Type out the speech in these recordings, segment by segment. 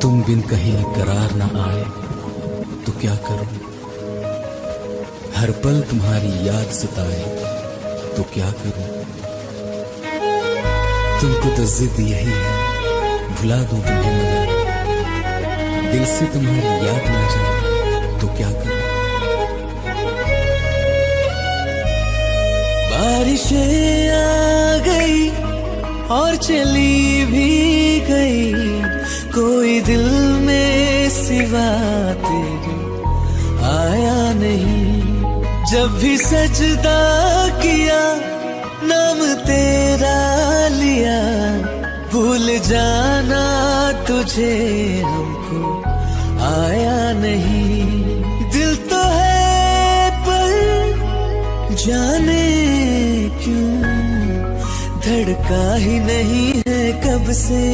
तुम बिन कहीं करार न आए तो क्या करूं, हर पल तुम्हारी याद सताए तो क्या करूं। तुमको तो जिद यही है भुला दूं तुम्हें, मगर दिल से तुम्हारी याद ना जाए तो क्या करूं। बारिशें आ गई और चली भी गई, कोई दिल में सिवा तेरे आया नहीं। जब भी सजदा किया नाम तेरा लिया, भूल जाना तुझे हमको आया नहीं। दिल तो है पर जाने क्यों धड़का ही नहीं है कब से।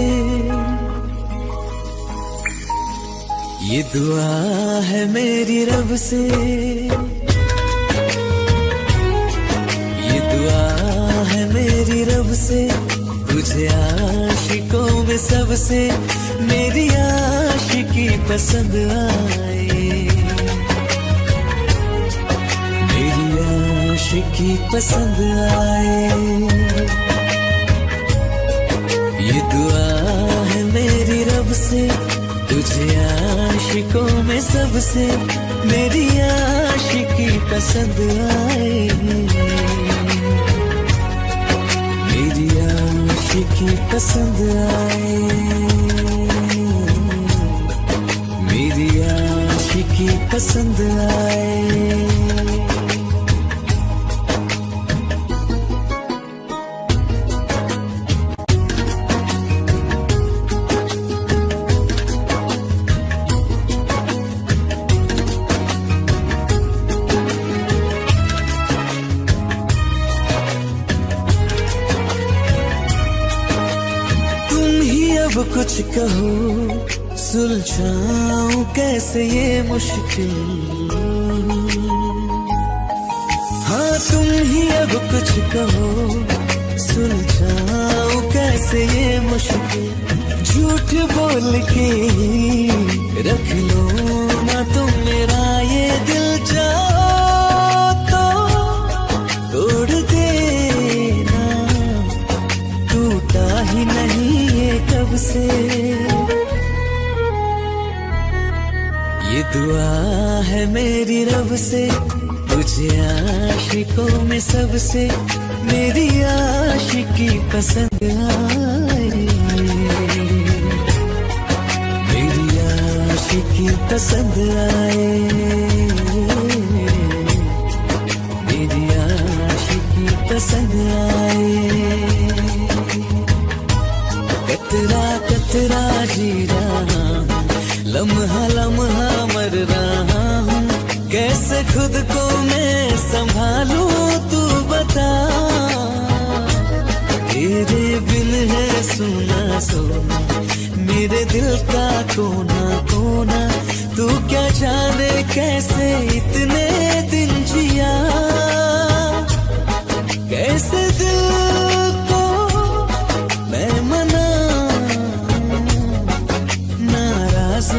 ये दुआ है मेरी रब से, ये दुआ है मेरी रब से, तुझे आशिकों में सबसे मेरी आशिकी पसंद आए, मेरी आशिकी पसंद आए। ये दुआ है मेरी रब से, तुझे आशिकों में सबसे मेरी आशिकी पसंद आए, मेरी आशिकी पसंद आए, मेरी आशिकी पसंद आए। अब कुछ कहो सुलझाऊं कैसे ये मुश्किल, हाँ तुम ही अब कुछ कहो सुलझाऊं कैसे ये मुश्किल। झूठ बोल के रख लो ना तुम मेरा ये दिल, जाओ तो तोड़ देना, टूटा ही नहीं कब से। ये दुआ है मेरी रब से, तुझे आशिकों में सबसे मेरी आशिकी पसंद आए, मेरी आशिकी पसंद आए, मेरी आशिकी पसंद आए। कतरा कतरा जी रहा हूँ, लम्हा लम्हा मर रहा हूँ, कैसे खुद को मैं संभालूं तू बता। तेरे बिन है सुना सोना मेरे दिल का कोना कोना, तू क्या जाने कैसे इतने दिन जिया, कैसे दिल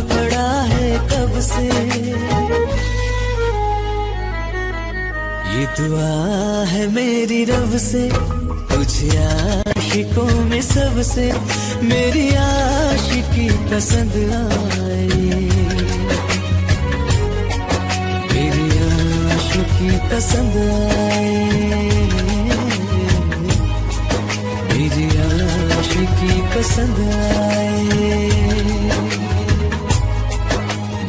पड़ा है कब से। ये दुआ है मेरी रब से, तुझे आशिकों में सबसे मेरी आशिकी पसंद आए, मेरी आशिकी पसंद आए, मेरी आशिकी पसंद आए,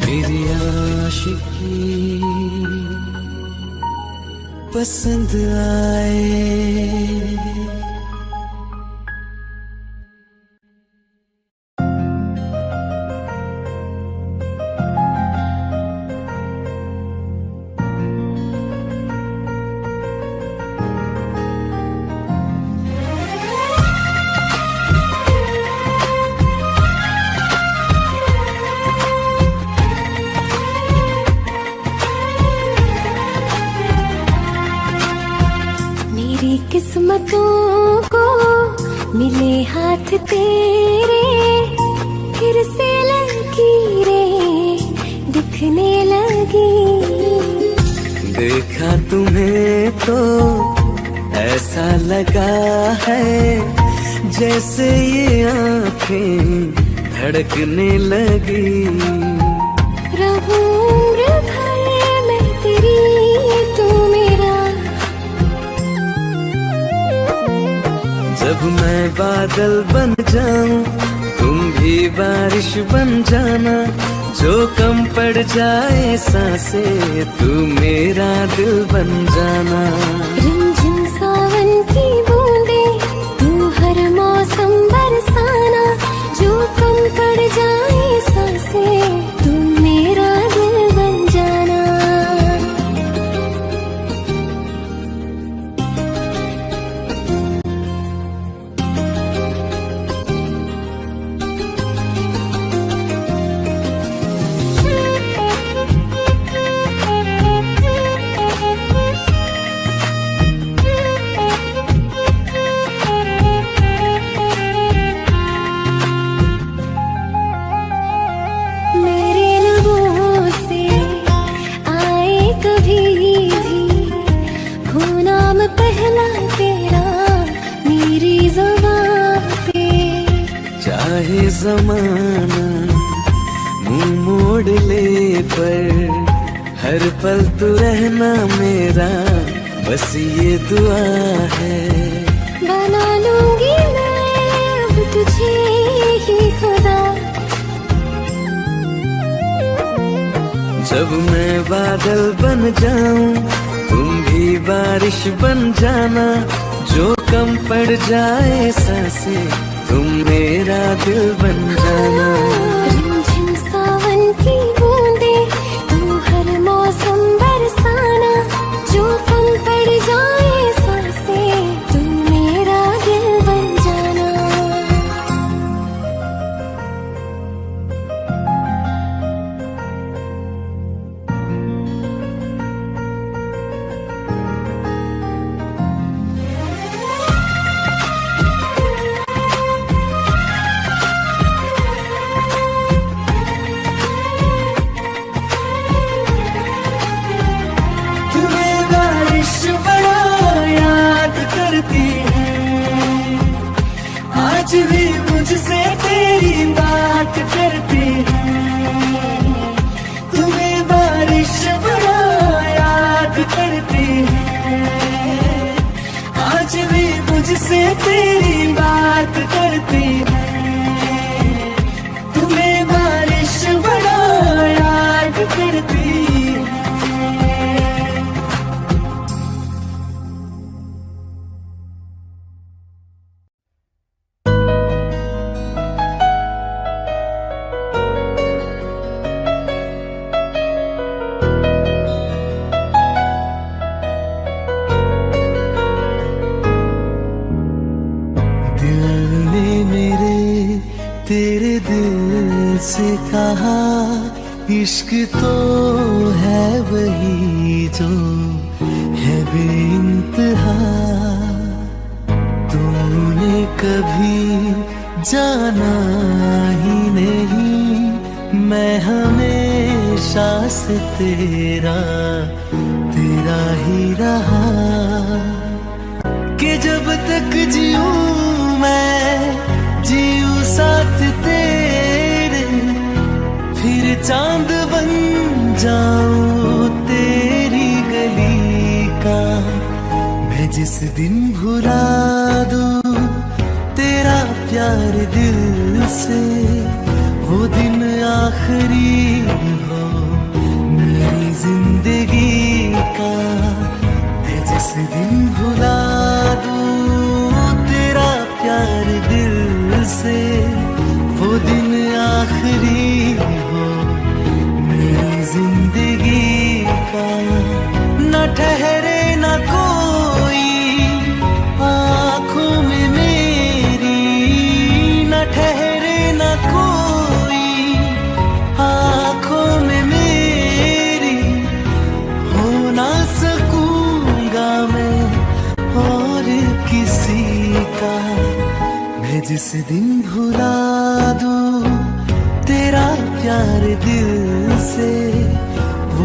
मेरी आशिकी पसंद आए। किस्मतों को मिले हाथ तेरे, फिर से लग देखा तुम्हें तो ऐसा लगा है जैसे ये आंखें धड़कने लगी। रहूं उम्र भर मैं तेरी, तू मेरा। जब मैं बादल बन जाऊं तुम भी बारिश बन जाना, जो कम पड़ जाए सांसें तू मेरा दिल बन जाना। रिमझिम सावन की बूंदे तू हर मौसम बरसाना, जो कम पड़ जाए सांसें तू मेरा दिल बन जाना। मेरे लबों से आए कभी भी हो नाम पहला तेरा मेरी ज़ुबान पे। चाहे जमाना मुंह मोड़ ले पर हर पल तू रहना मेरा, बस ये दुआ है। बना लूंगी मैं अब तुझे ही खुदा। जब मैं बादल बन जाऊं तुम भी बारिश बन जाना, जो कम पड़ जाए सांसें तुम मेरा दिल बन जाना। रिमझिम सावन की बूंदे तू हर मौसम बरसाना, जो कम पड़ जाए सांसें तू मेरा दिल बन जाना। तुम्हें बारिश बड़ा याद करती है, आज भी मुझसे तेरी बात करती है। तुम्हें बारिश बड़ा याद करती है, आज भी मुझसे तेरी बात करती है। तुम्हें बारिश बड़ा याद करती है। दिल ने मेरे तेरे दिल से कहा, इश्क तो है वही जो है बेइंतहा। तूने कभी जाना ही नहीं, मैं हमेशा से तेरा तेरा ही रहा। कि जब तक जीऊं मैं जीऊं साथ तेरे, फिर चांद बन जाऊं तेरी गली का। मैं जिस दिन भुला दूं तेरा प्यार दिल से, वो दिन आखिरी हो मेरी जिंदगी का। मैं जिस दिन भुला दूं तेरा प्यार दिल से, वो दिन आखिरी हो मेरी जिंदगी का। न ठहरे न कोई आँखों में मेरी, न ठहरे न कोई आँखों में मेरी, हो ना सकूंगा मैं और किसी का। मैं जिस दिन भुला दूं तेरा प्यार दिल से, वो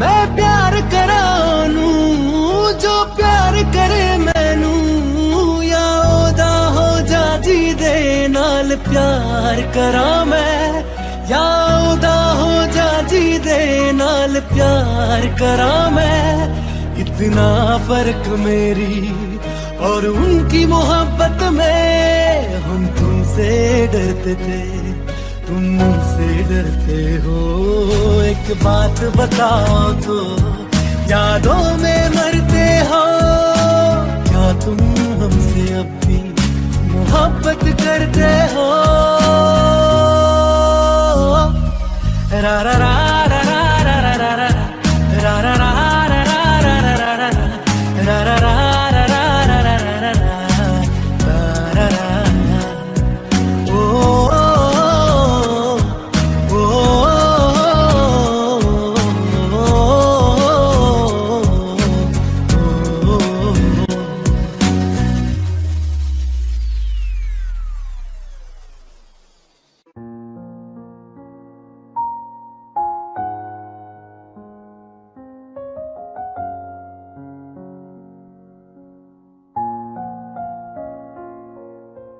मैं प्यार करानू जो प्यार करे मैनू या ओदा हो जा जी दे नाल प्यार करा मैं या ओदा हो जा जी दे नाल प्यार करा मैं इतना फर्क मेरी और उनकी मोहब्बत में हम तुमसे डरते थे तुम मुझसे डरते हो एक बात बताओ तो यादों में मरते हो क्या तुम हमसे अब भी मोहब्बत करते हो रा रा रा रा रा रा रा रा रा रा रा रा रा रा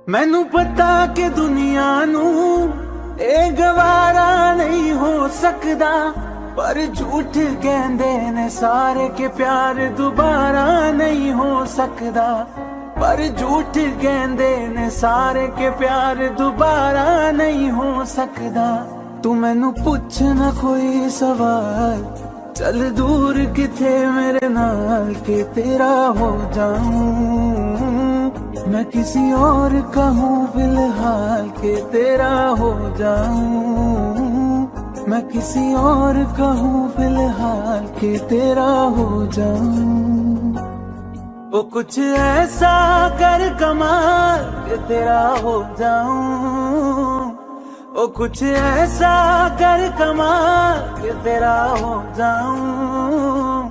मैनू पता कि दुनिया नू ए गवारा नहीं हो सकदा पर झूठ कहंदे ने सारे के प्यार दोबारा नहीं हो सकदा पर झूठ कहंदे ने सारे के प्यार दोबारा नहीं हो सकदा तू मैनू पुछ ना कोई सवाल चल दूर किथे मेरे नाल के तेरा हो जाऊं मैं किसी और का हूँ फिलहाल के तेरा हो जाऊं मैं किसी और का हूँ फिलहाल के तेरा हो जाऊं वो कुछ ऐसा कर कमाल के तेरा हो जाऊं वो कुछ ऐसा कर कमाल के तेरा हो जाऊं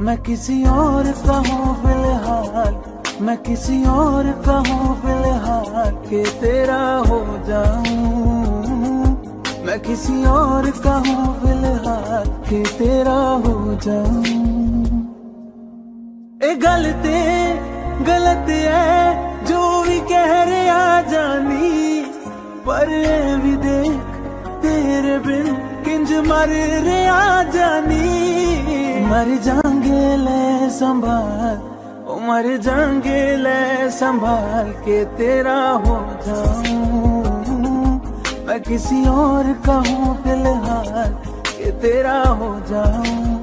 मैं किसी और का हूँ फिलहाल मैं किसी और का हूँ फिलहाल के तेरा हो जाऊं मैं किसी और का हूँ फिलहाल के तेरा हो जाऊं ए गलत है जो भी कह रहे आ जानी पर ए भी देख तेरे बिन किंज मर रहे आ जानी मर जाएंगे ले संभाल मर जाएंगे ले संभाल के तेरा हो जाऊं मैं किसी और का हूँ फिलहाल के तेरा हो जाऊं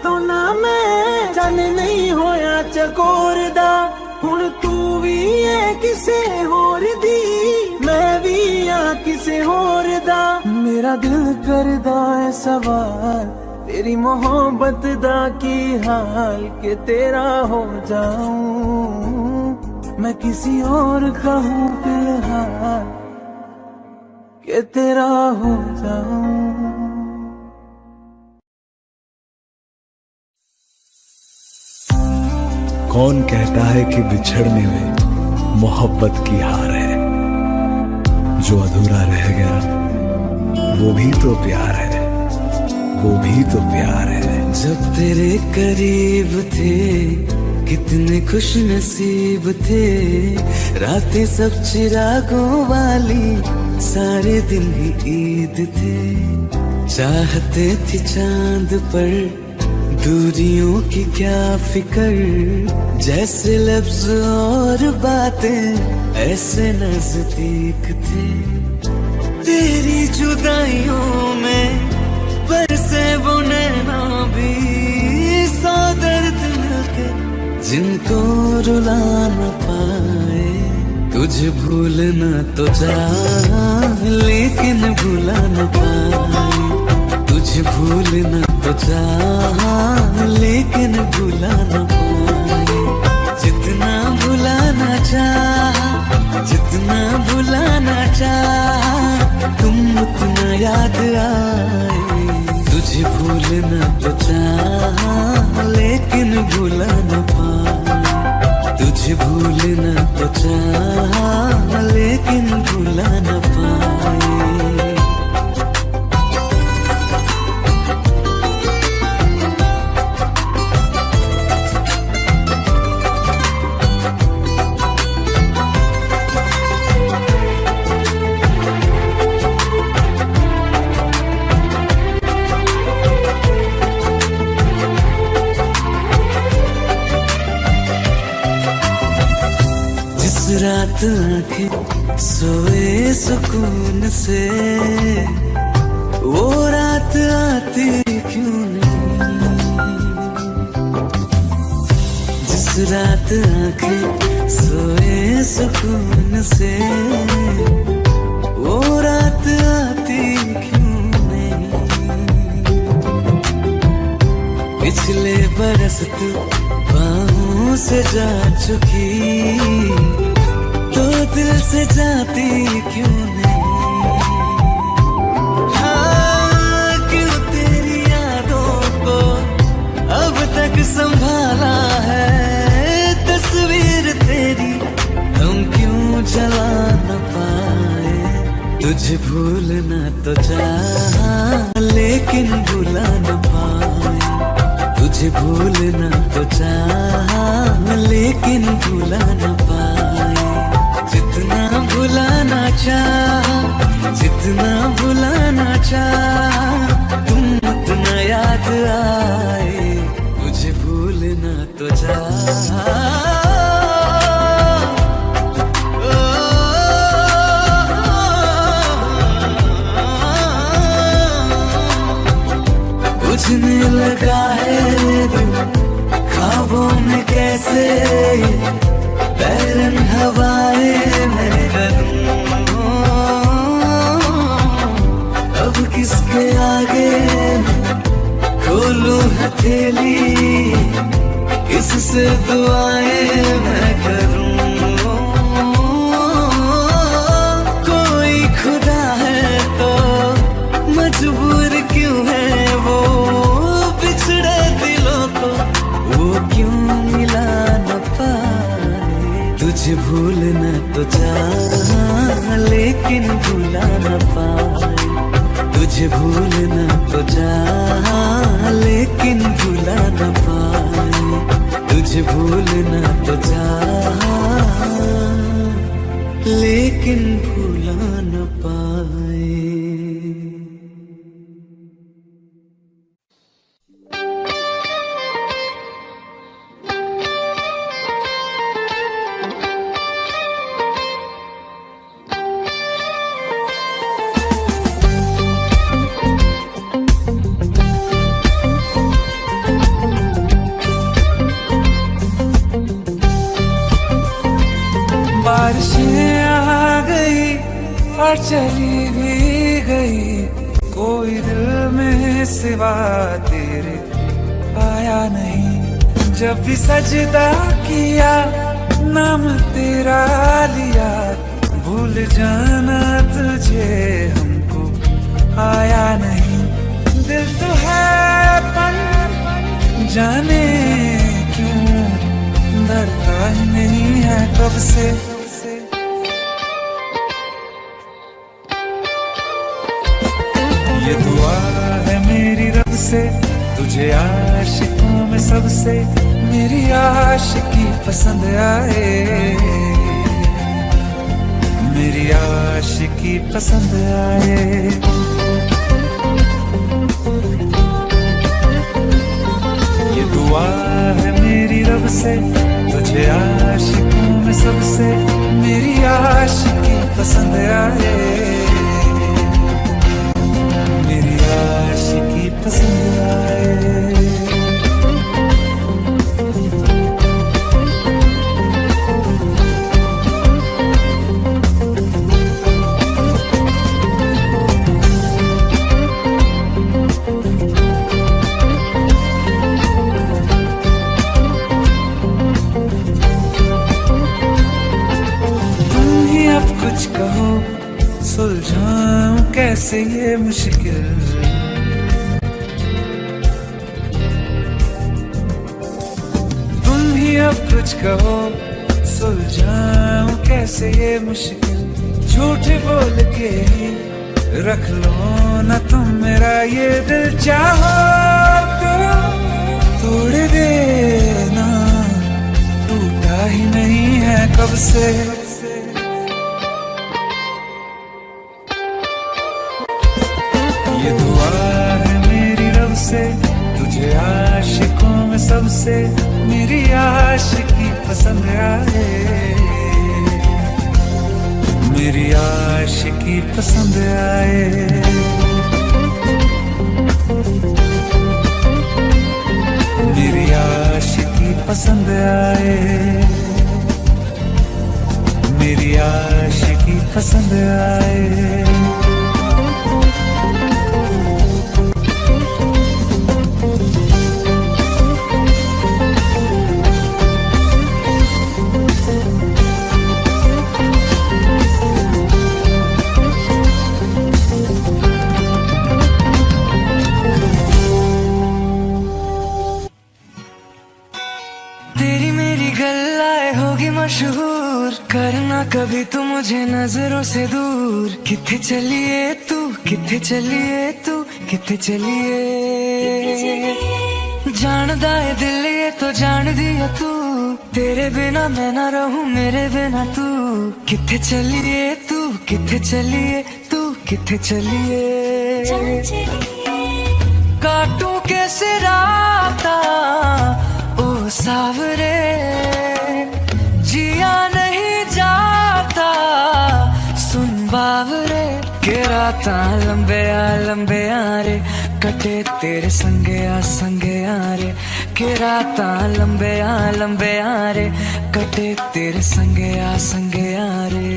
तो ना मैं जाने नहीं होया चकोर दा हुण तू भी है किसे होर दी मैं भी आ किसे होर दा मेरा दिल करदा है सवाल तेरी मोहब्बत दा की हाल के तेरा हो जाऊं मैं किसी और का हूँ फिलहाल के तेरा हो जाऊं कौन कहता है कि बिछड़ने में मोहब्बत की हार है जो अधूरा रह गया वो भी तो प्यार है वो भी तो प्यार है जब तेरे करीब थे कितने खुश नसीब थे रातें सब चिरागों वाली सारे दिन ही ईद थे चाहते थे चांद पर दूरियों की क्या फिक्र जैसे लफ्ज और बातें ऐसे नजदीक थे तेरी जुदाइयों में बरसे वो नैना भी सौ दर्द मिलके जिनको रुला न पाए तुझे भूलना तो चाह लेकिन भुला न पाए तुझे भूलना तो चाहा लेकिन भुला न पाए, जितना भुलाना चाहा, जितना भुलाना चाहा तुम उतना याद आए। तुझे भूलना तो चाहा लेकिन भुला न पाए, तुझे भूलना तो चाहा लेकिन भुला न पाए। रात आंखें सोए सुकून से, वो रात आती क्यों नहीं। जिस रात आंखें सोए सुकून से, वो रात आती क्यों नहीं। पिछले बरस तू बाहों से जा चुकी, तो दिल से जाती क्यों नहीं। हाँ, क्यों तेरी यादों को अब तक संभाला है, तस्वीर तेरी हम क्यों जला न पाए। तुझे भूलना तो चाहा लेकिन भुला न पाए, तुझे भूलना तो चाहा लेकिन भुला न पाए। जितना भुलाना चाहा, जितना भुलाना चाहा तुम उतना याद आए। तुझे भूलना तो चाहा, बुझने लगा है दिल ख्वाबों में कैसे, बैरन हवाएं मैं करूं। अब किसके आगे खोलूं हथेली, किससे दुआएं मैं करूं। कोई खुदा है तो मजबूर क्यों है वो, बिछड़े दिलों को वो क्यों मिला न पाए। तुझे भूलना तो चाहा लेकिन भुला न पाए, तुझे भूलना तो चाहा लेकिन भुला न पाए, तुझे भूलना तो चाहा लेकिन भुला न पाए। बारिशें आ गई और चली भी गई, कोई दिल में सिवा तेरे आया नहीं। जब भी सजदा किया नाम तेरा लिया, भूल जाना तुझे हमको आया नहीं। दिल तो है पर जाने क्यों डरता ही नहीं है कब से। ये दुआ है मेरी रब से, तुझे आशिकों में सबसे मेरी आशिकी पसंद आए, मेरी आशिकी पसंद आए। ये दुआ है मेरी रब से, तुझे आशिकों में सबसे मेरी आशिकी पसंद आए, मेरी आशिकी पसंद आए। अब कुछ कहो, सुलझाऊं कैसे ये मुश्किल। तुम ही अब कुछ कहो, सुलझाऊं कैसे ये मुश्किल। झूठ बोल के ही रख लो ना तुम मेरा ये दिल, चाहो तो तोड़ देना, टूटा ही नहीं है कब से। ये दुआ है मेरी रब से, तुझे आशिकों में सबसे मेरी आशिकी पसंद आए, मेरी आशिकी पसंद आए। मेरी आशिकी पसंद आए, मेरी आशिकी पसंद आए। तेरी मेरी गल्लाए होगी मशहूर, करना कभी तू मुझे नजरों से दूर। किथे चलिए तू, किथे चलिए तू, किथे चलिए। जानदा है दिल ये तो जान दिया तू, तेरे बिना मैं ना रहूं मेरे बिना तू। किथे चलिए तू, किथे चलिए तू, किथे चलिए। काटूं कैसे राता ओ सावरे, जिया नहीं जाता सुन बावरे। के राता लंबे आ रे, कटे तेरे संगे आ रे। के राता लंबे आ रे, कटे तेरे संगे आ रे।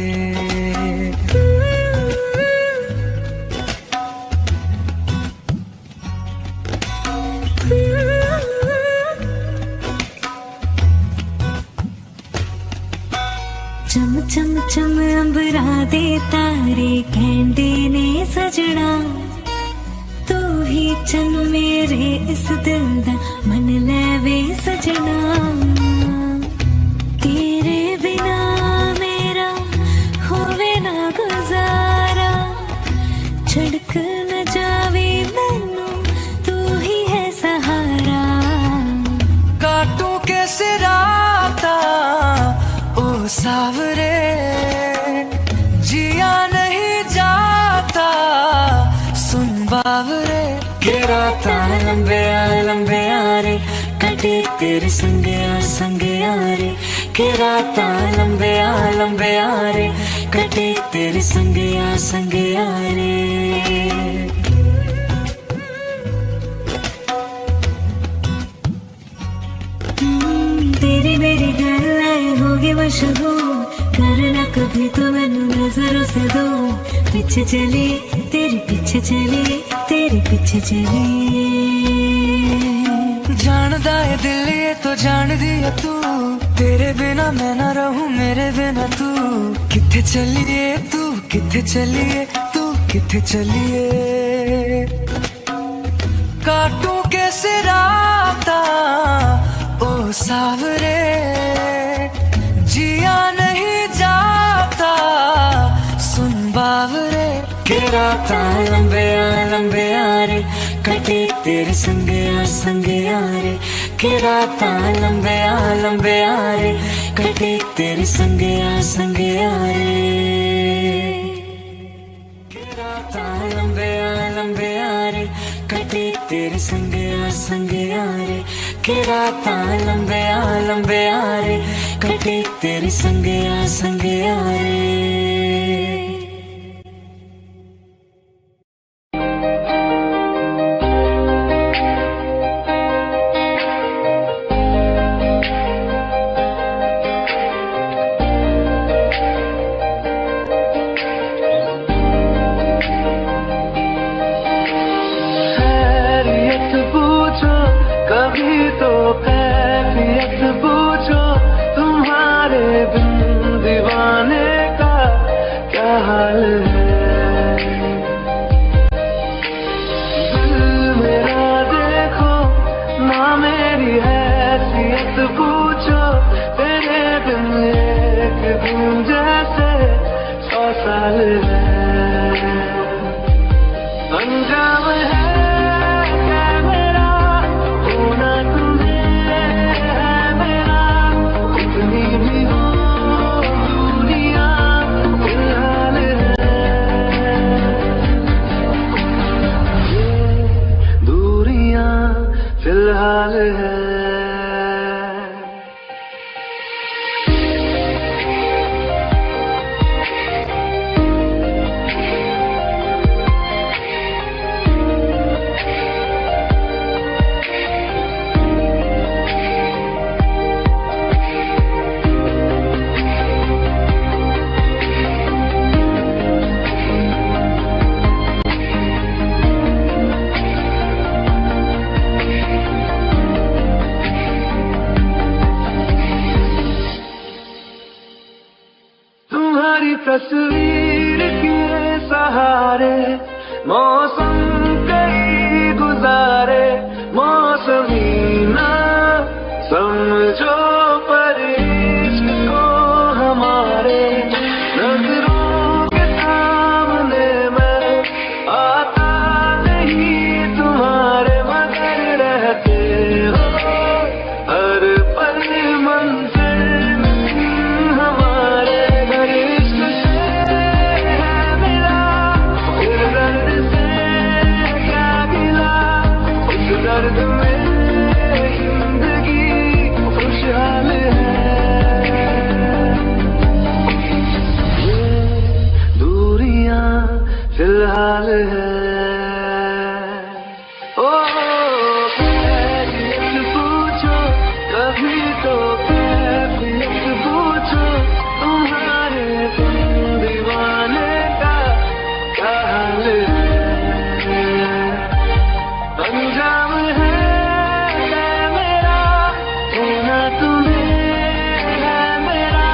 चम चम चम अंबरा दे तारे कहंदे ने सजना, तू ही चन मेरे इस दिल दा मन लेवे सजना। तेरे बिना मेरा होवे ना गुजारा, छड़क न जावे मैनू तू ही है सहारा। काटूं कैसे राता ओ सावरे, जिया नहीं जाता सुन बावरे। के राता लंबे आ रे, कटे तेरे संगे आ रे। के राता लंबे आ रे, कटे तेरे संगे आ रे। तेरी मेरी गल्लाए होगी मशहूर, करना कभी तो मैनू नजरों से दूर। पीछे चली तेरे पीछे चली, तेरे पीछे चली। जानदा है दिल ये तो जान दिया तू, तेरे बिना मैं ना रहूं मेरे बिना तू। किथे चलिए तू, किथे चलिए तू, किथे चलिए। काटूं कैसे राता ओ सावरे, जिया नहीं जाता सुन बावरे। के राता लंबे आ रे, कटे तेरे संगे आ रे। के राता लंबे आ रे, कटे तेरे संगे आ रे। के राता लंबे आ रे, कटे तेरे संगे आ रे। के राता लंबे आ रे, कटे तेरे संगे आ रे। कभी तो कैफियत पूछो, तुम्हारे बिन दीवाने का हाल है। दिल मेरा देखो ना मेरी हैसियत पूछो, तेरे बिन एक दिन जैसे 100 साल है। अंजाम है मेरा होना तुम्हें है मेरा, कितनी भी हो दुनिया फिलहाल है। ये दूरियां फिलहाल है। तुम्हारी तस्वीर के सहारे मौसम कई गुजारे, मौसमी ना समझो पर इश्क को हमारे, नजरों के सामने मैं आता नहीं तुम्हारे, मगर रहते हो हर पल मंजिल हमारे। घर इश्क से है मिला, फिर दर्द से क्या गिला, उस दर्द में जिंदगी खुशहाल है। ये दूरियां फिलहाल है। ओ कैफियत पूछो कभी तो कैफियत पूछो, तुम्हारे दीवाने का क्या हाल है। अंजाम है मेरा होना तुम्हें है मेरा,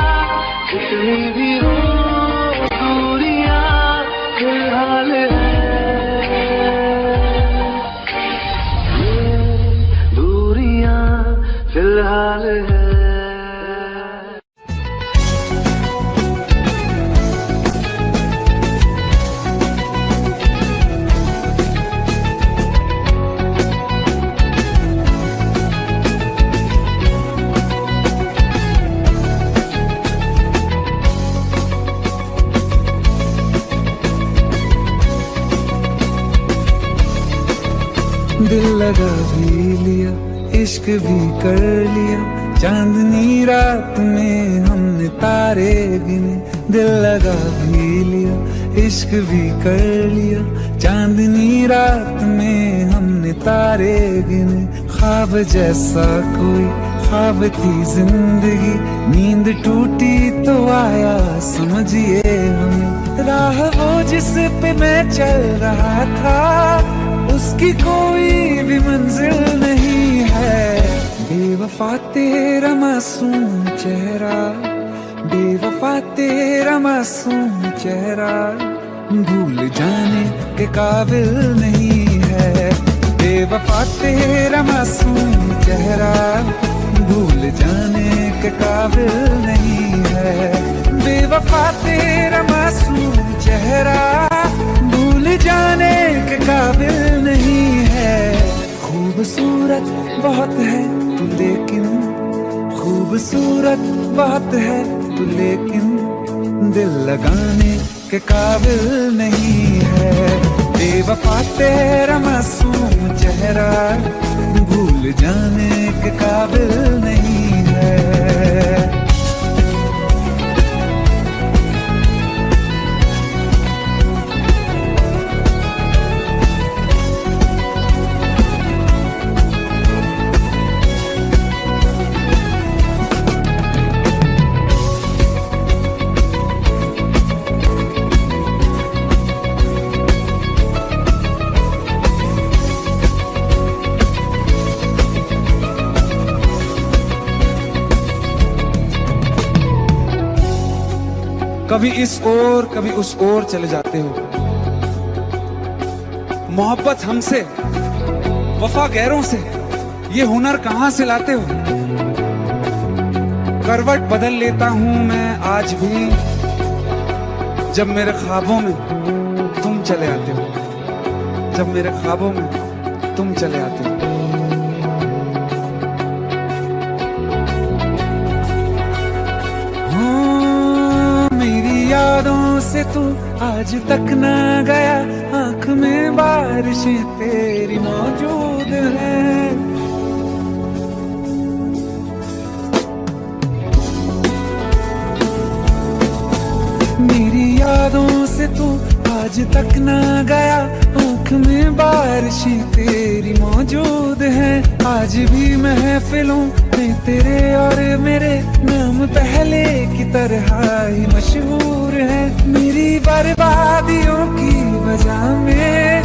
कितनी भी हो दूरियां फिलहाल है। ये दूरियां फिलहाल है। दिल लगा भी लिया, इश्क भी कर लिया, चांदनी रात में हमने तारे गिने। दिल लगा भी लिया, इश्क भी कर लिया, चांदनी रात में हमने तारे गिने। ख्वाब जैसा कोई ख्वाब थी जिंदगी, नींद टूटी तो आया समझिए हमें। राह वो जिस पे मैं चल रहा था, उसकी कोई भी मंजिल नहीं है। बेवफा तेरा मासूम चेहरा, बेवफा तेरा मासूम चेहरा, भूल जाने के काबिल नहीं है। बेवफा तेरा मासूम चेहरा, भूल जाने के काबिल नहीं है। बेवफा तेरा मासूम चेहरा, भूल जाने के काबिल नहीं है। खूबसूरत बहुत है तू लेकिन, खूबसूरत बहुत है तू लेकिन, दिल लगाने के काबिल नहीं है। बेवफा तेरा मासूम चेहरा, भूल जाने के काबिल नहीं है। कभी इस ओर कभी उस ओर चले जाते हो। मोहब्बत हमसे, वफा गैरों से, ये हुनर कहां से लाते हो? करवट बदल लेता हूं मैं आज भी, जब मेरे ख्वाबों में तुम चले आते हो, जब मेरे ख्वाबों में तुम चले आते हो। यादों से तू आज तक ना गया, आंख में बारिशें तेरी मौजूद हैं। मेरी यादों से तू आज तक ना गया, आंख में बारिशें तेरी मौजूद हैं। आज भी महफिलों में तेरे और मेरे नाम पहले की तरह ही मशहूर है। मेरी बर्बादियों की वजह में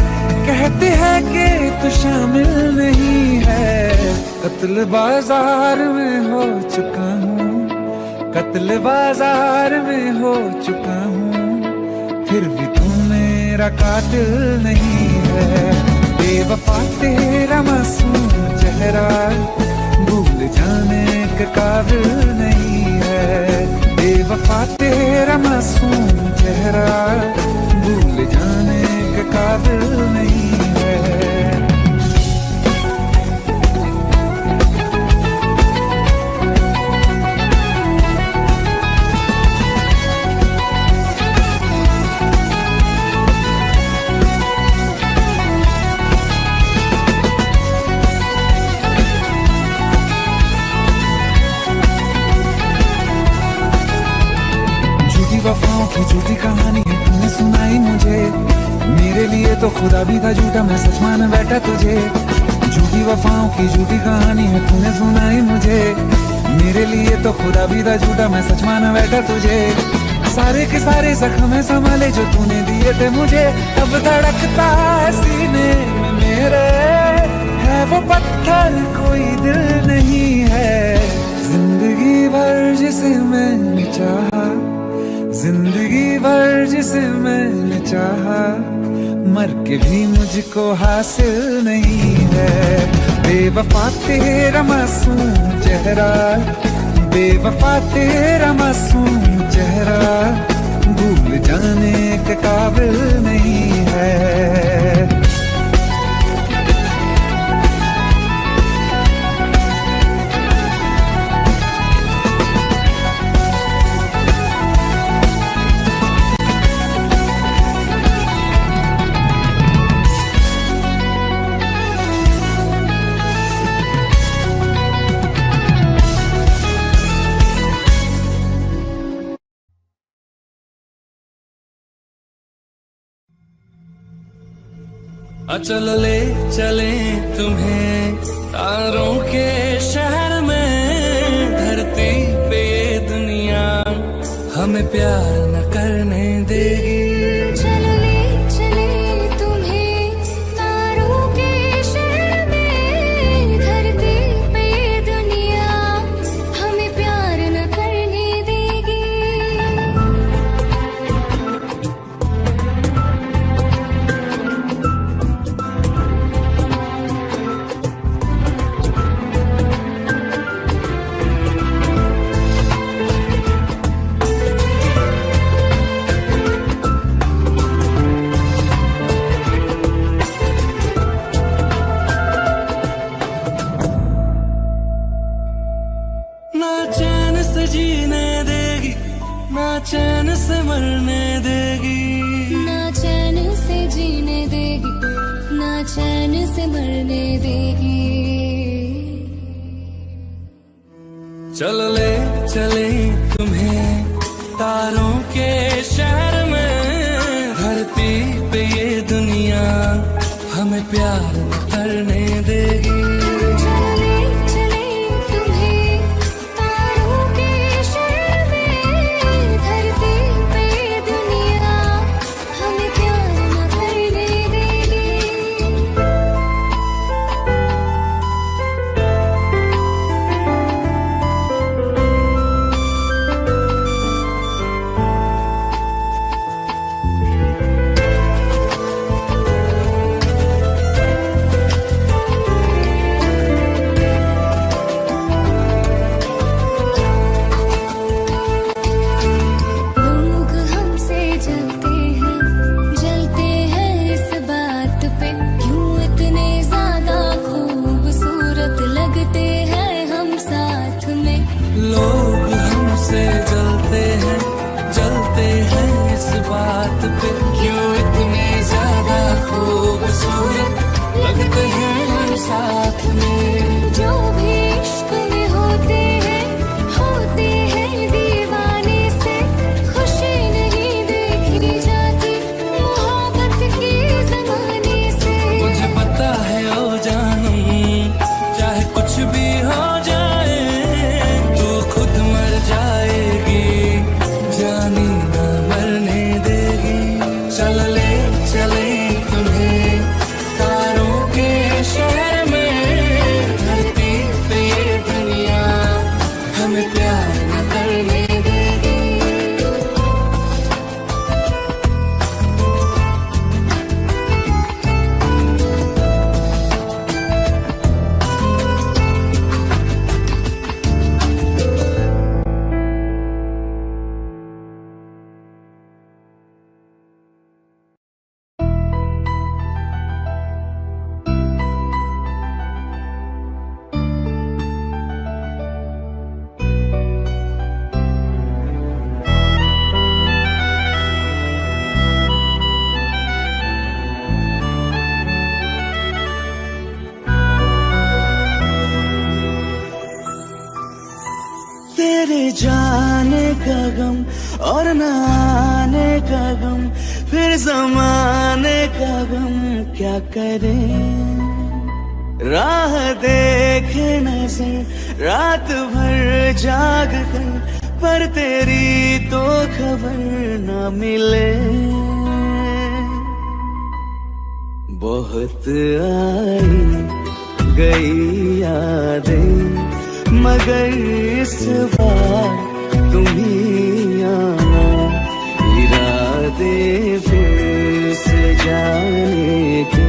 कहते हैं कि तू शामिल नहीं है। कत्ल बाजार में हो चुका हूँ, कत्ल बाजार में हो चुका हूँ, फिर भी तू मेरा कातिल नहीं है। बेवफा तेरा मासूम चेहरा भूल जाने के काबिल नहीं है। बेवफा तेरा मासूम चेहरा भूल जाने के काबिल नहीं है। वफाओं की झूठी कहानी है तूने सुनाई मुझे, मेरे लिए तो खुदा भी था झूठा, मैं सच मान बैठा तुझे। झूठी वफाओं की झूठी कहानी है तूने सुनाई मुझे, मेरे लिए तो खुदा भी था झूठा, मैं सच मान बैठा तुझे। सारे के सारे जख्म संभाले जो तूने दिए थे मुझे, अब धड़कता है सीने में मेरे, है वो पत्थर कोई दिल नहीं है। जिंदगी भर जिसे मैंने चाहा, जिंदगी भर जिसे मैंने चाहा, मर के भी मुझको हासिल नहीं है। बेवफा तेरा मासूम चेहरा, बेवफा तेरा मासूम चेहरा भूल जाने के काबिल नहीं है। चलो ले चले तुम्हें तारों के शहर में, धरती पे ये दुनिया हमें प्यार न करने देगी। चलो ले चले तुम्हें तारों के शहर में, धरती पे ये दुनिया हमें प्यार न करने देगी। ना चैन से जीने देगी, ना चैन से मरने देगी, ना चैन से जीने देगी, ना चैन से मरने देगी। चलो ले चले तुम्हें तारों के शहर में, धरती पे ये दुनिया हमें प्यार न करने देगी। चलो ले चले तुम्हें तारों के शहर में, धरती पे ये दुनिया हमें प्यार न करने देगी। गम और न आने का गम, फिर जमाने का गम क्या करें। राह देखे नजर रात भर जाग कर, पर तेरी तो खबर न मिले। बहुत आई गई यादें, मगर इस बार तुम ही आना। इरादे फिर से जाने के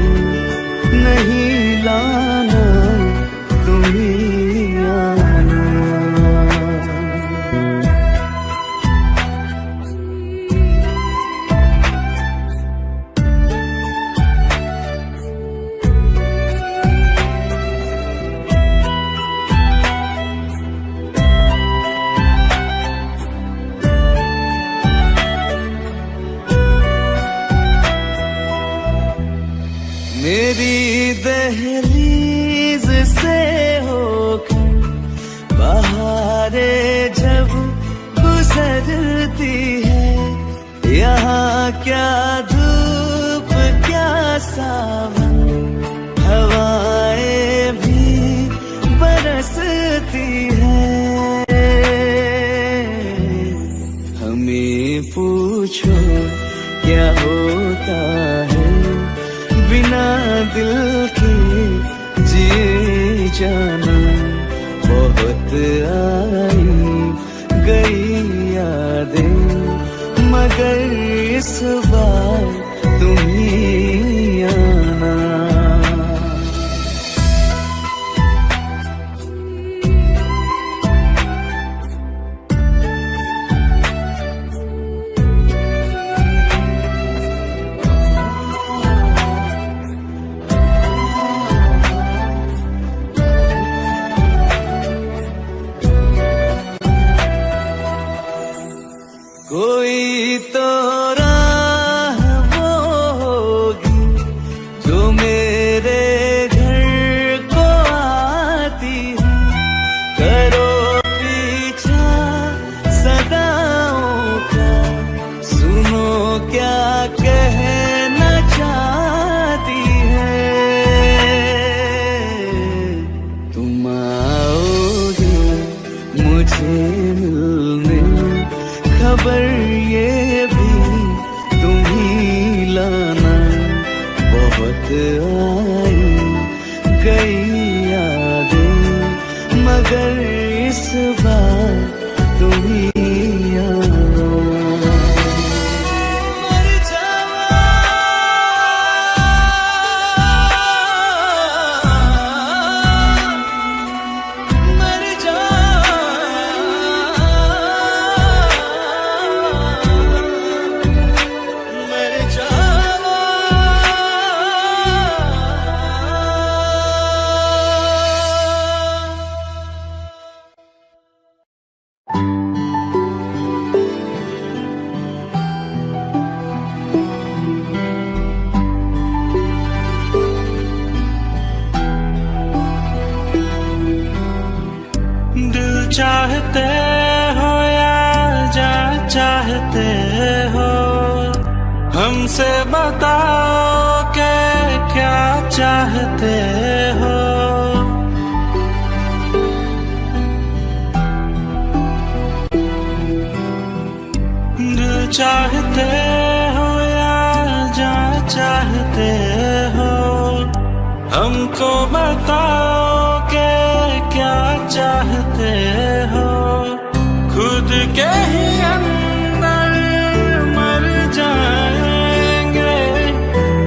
नहीं लाना, तुम ही आना। मेरी दहलीज से होकर बहारें जब गुजरती है, यहाँ क्या धूप क्या सावन, हवाएं भी बरसती है। हमें पूछो क्या होता है बिना दिल के जिए जाना। बहुत आई गई यादें, मगर इस बार तुम ही आना। कोई तो राह वो होगी जो मेरे घर को आती है। करो पीछा सदाओं का, सुनो क्या कहना चाहती है। तुम आओगे मुझे मिलने, खबर ये भी तुम ही लाना। बहुत आई गई यादें, मगर इस बार तुम ही आना। मर जावा, मर जावा, मर जावा। दिल चाहते हो या जा चाहते हो, हमसे बताओ कि क्या चाहते हो। दिल चाहते हो या जा चाहते हो, हमको बताओ कि क्या चाहते हो। खुद के ही अंदर मर जाएंगे,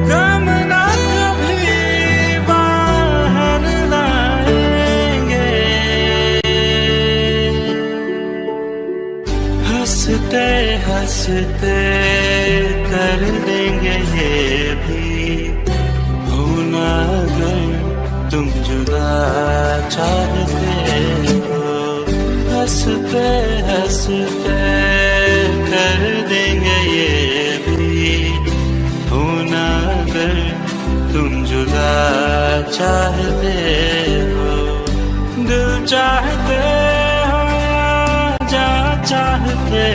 गम ना कभी बाहर लाएंगे। हंसते हंसते कर देंगे ये भी, होना अगर तुम जुदा चाहते हो। हंसते हंसते कर देंगे ये भी, होना अगर तुम जुदा चाहते हो। दिल चाहते हो या जा चाहते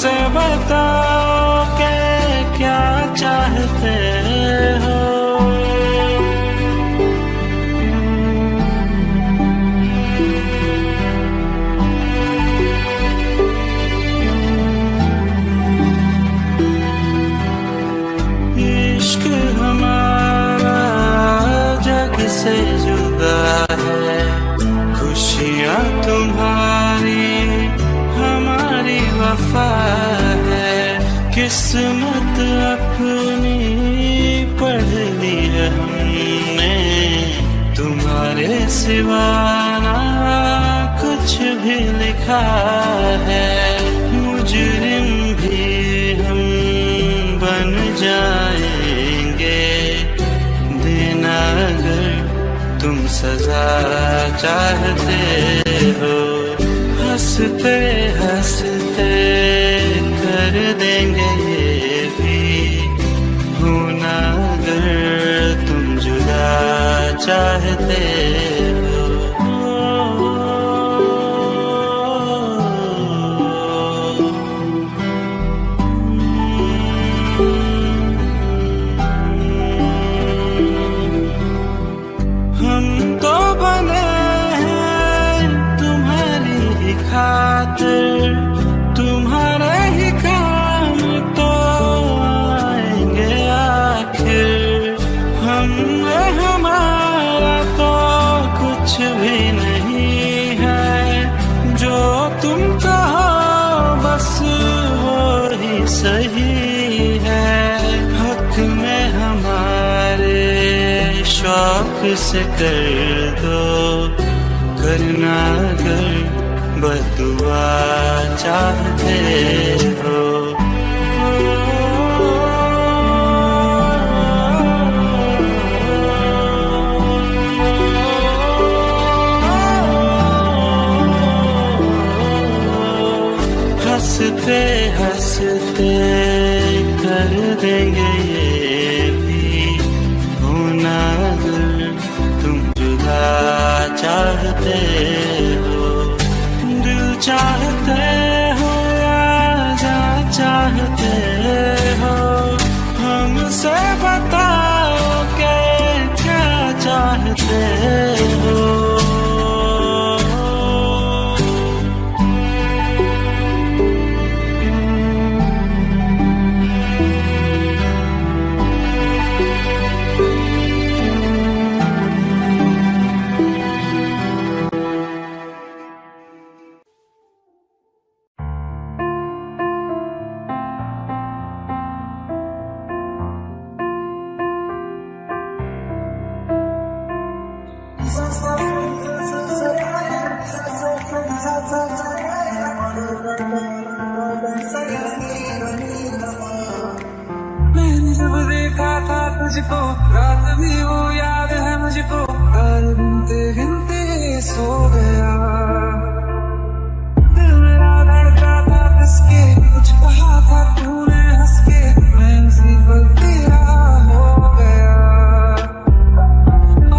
हमसे बताओ कि क्या चाहते हो। इश्क हमारा जग से जुदा है, खुशियाँ तुम्हारी हमारी वफा है। किस्मत अपनी पढ़ ली है हमने, तुम्हारे सिवा ना कुछ भी लिखा है। मुजरिम भी हम बन जाएंगे, देना अगर तुम सजा चाहते हो। हंसते हंसते कर देंगे ये भी, होना अगर तुम जुदा चाहते हो। हम तो बने हैं तुम्हारी ही खातिर, तुम्हारे ही काम तो आएंगे आखिर। हमने हमारा तो कुछ भी नहीं है, जो तुम कहो बस वो ही सही है। हक में हमारे शौक से कर दो, करना अगर बदुआ चाहते हो। हंसते हंसते कर देंगे ये भी, होना अगर तुम जुदा चाहते हो। दिल चाहते हो या जान चाहते हो, हमसे बताओ कि क्या चाहते हो। मैंने जब देखा था तुझको, रात भी वो याद है मुझको, तार गिनते गिनते सो गया। दिल मेरा धड़का था किसके, कुछ कहा था तूने हंस के, मैं उसी पल तेरा हो गया।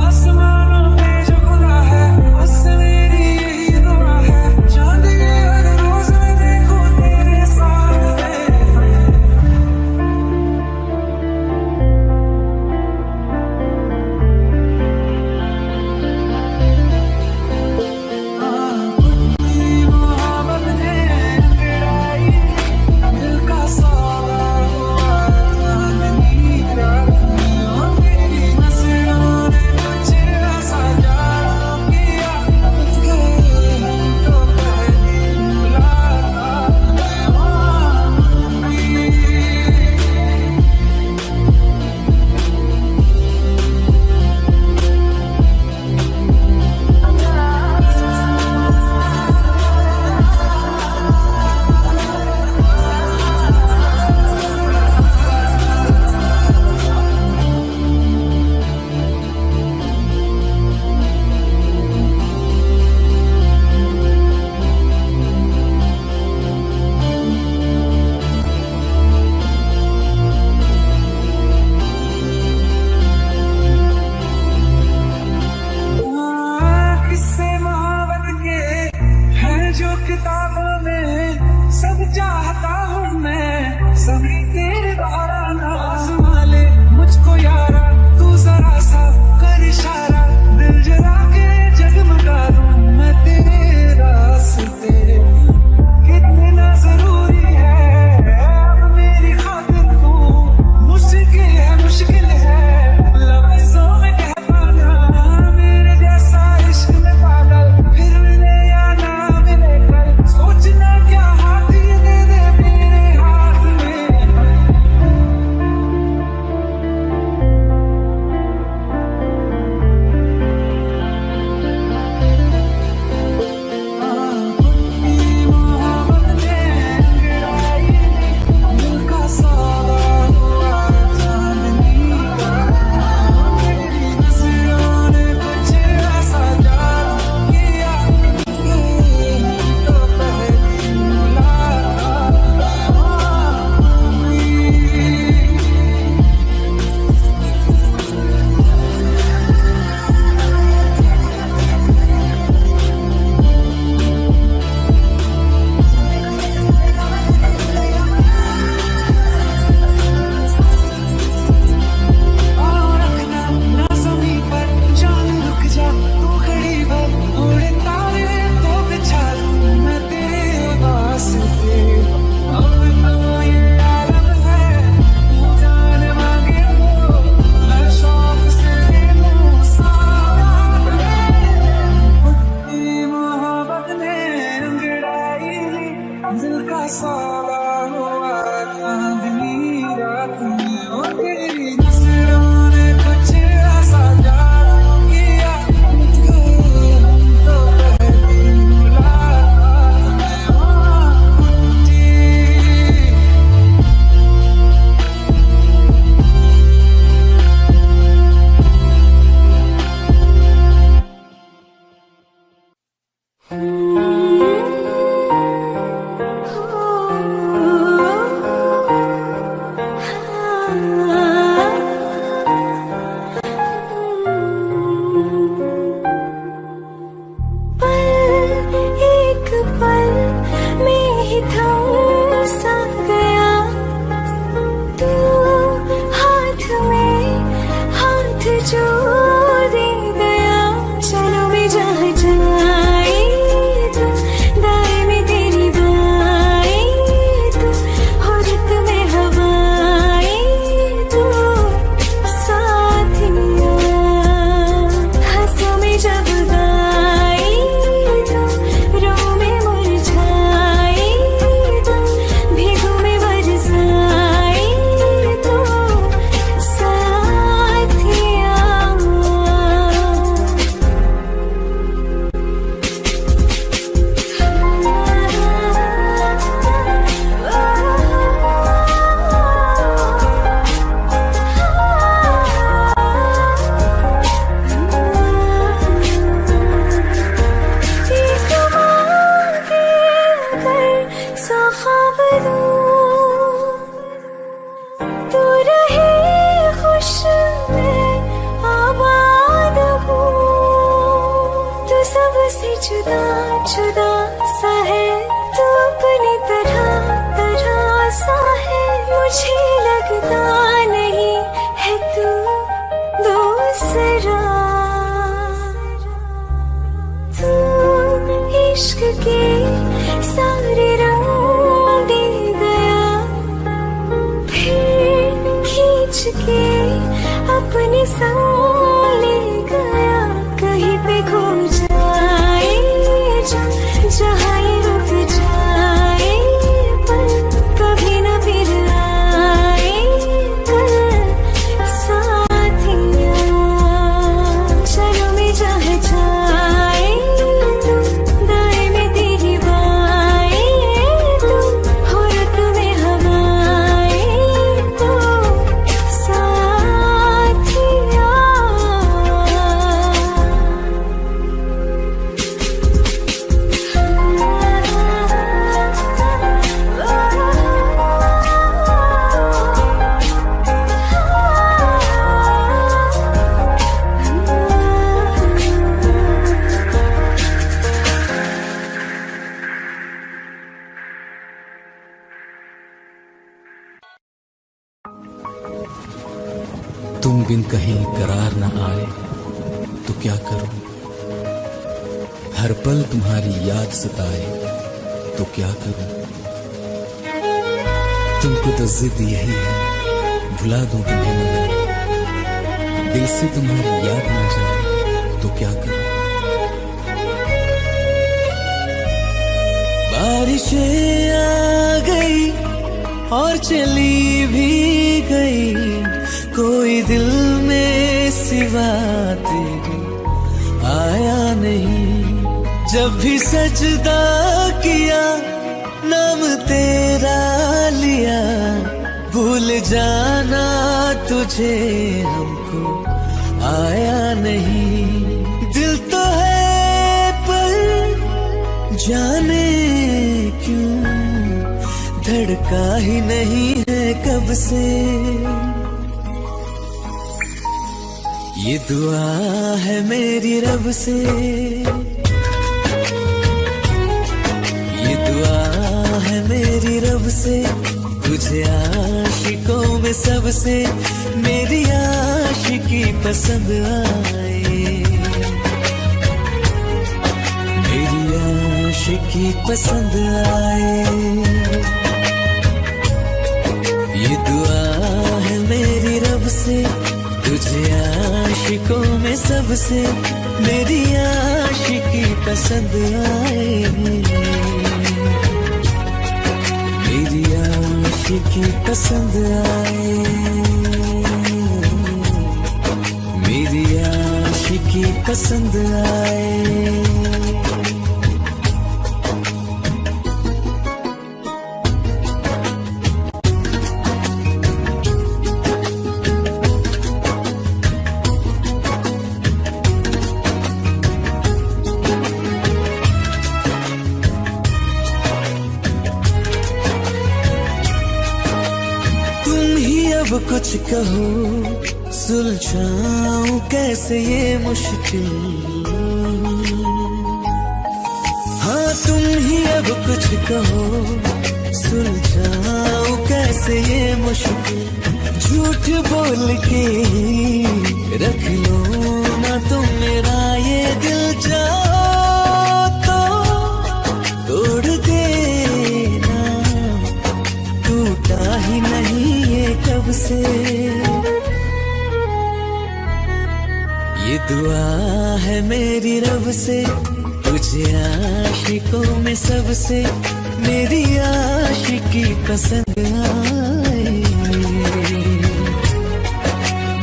आसमानों में जो खुदा है उससे मेरी यही दुआ है, चांद के हर रोज मैं देखूं तेरे सामने। संग ले गया, कहीं पे खो जाए जहाँ ये रुक जाए, पर कभी न फिर आए कल साथिया। चलो मैं जहाँ जाए तू, दाएं में तेरी बाएं तू, हो रत में हवाएं तू साथिया। तुम बिन कहीं करार न आए तो क्या करूं, हर पल तुम्हारी याद सताए तो क्या करूं। तुमको तो जिद यही है भुला दूं तुम्हें, मगर दिल से तुम्हारी याद ना जाए तो क्या करूं। बारिशें आ गई और चली भी गई, कोई दिल में सिवा तेरे आया नहीं। जब भी सजदा किया नाम तेरा लिया, भूल जाना तुझे हमको आया नहीं। दिल तो है पर जाने क्यों धड़का ही नहीं है कब से। ये दुआ है मेरी रब से, ये दुआ है मेरी रब से, तुझे आशिकों में सबसे मेरी आशिकी पसंद आए, मेरी आशिकी पसंद आए। ये दुआ है मेरी रब से, तुझे आशिकों में सबसे मेरी आशिकी पसंद आए, मेरी आशिकी पसंद आए, मेरी आशिकी पसंद आए। अब कुछ कहो सुलझाऊं कैसे ये मुश्किल, हाँ तुम ही अब कुछ कहो सुलझाऊं कैसे ये मुश्किल। झूठ बोल के रख लो ना तुम मेरा ये दिल, जाओ तो तोड़ देना, टूटा ही नहीं कब से। ये दुआ है मेरी रब से, तुझे आशिकों में सबसे मेरी आशिकी पसंद आए,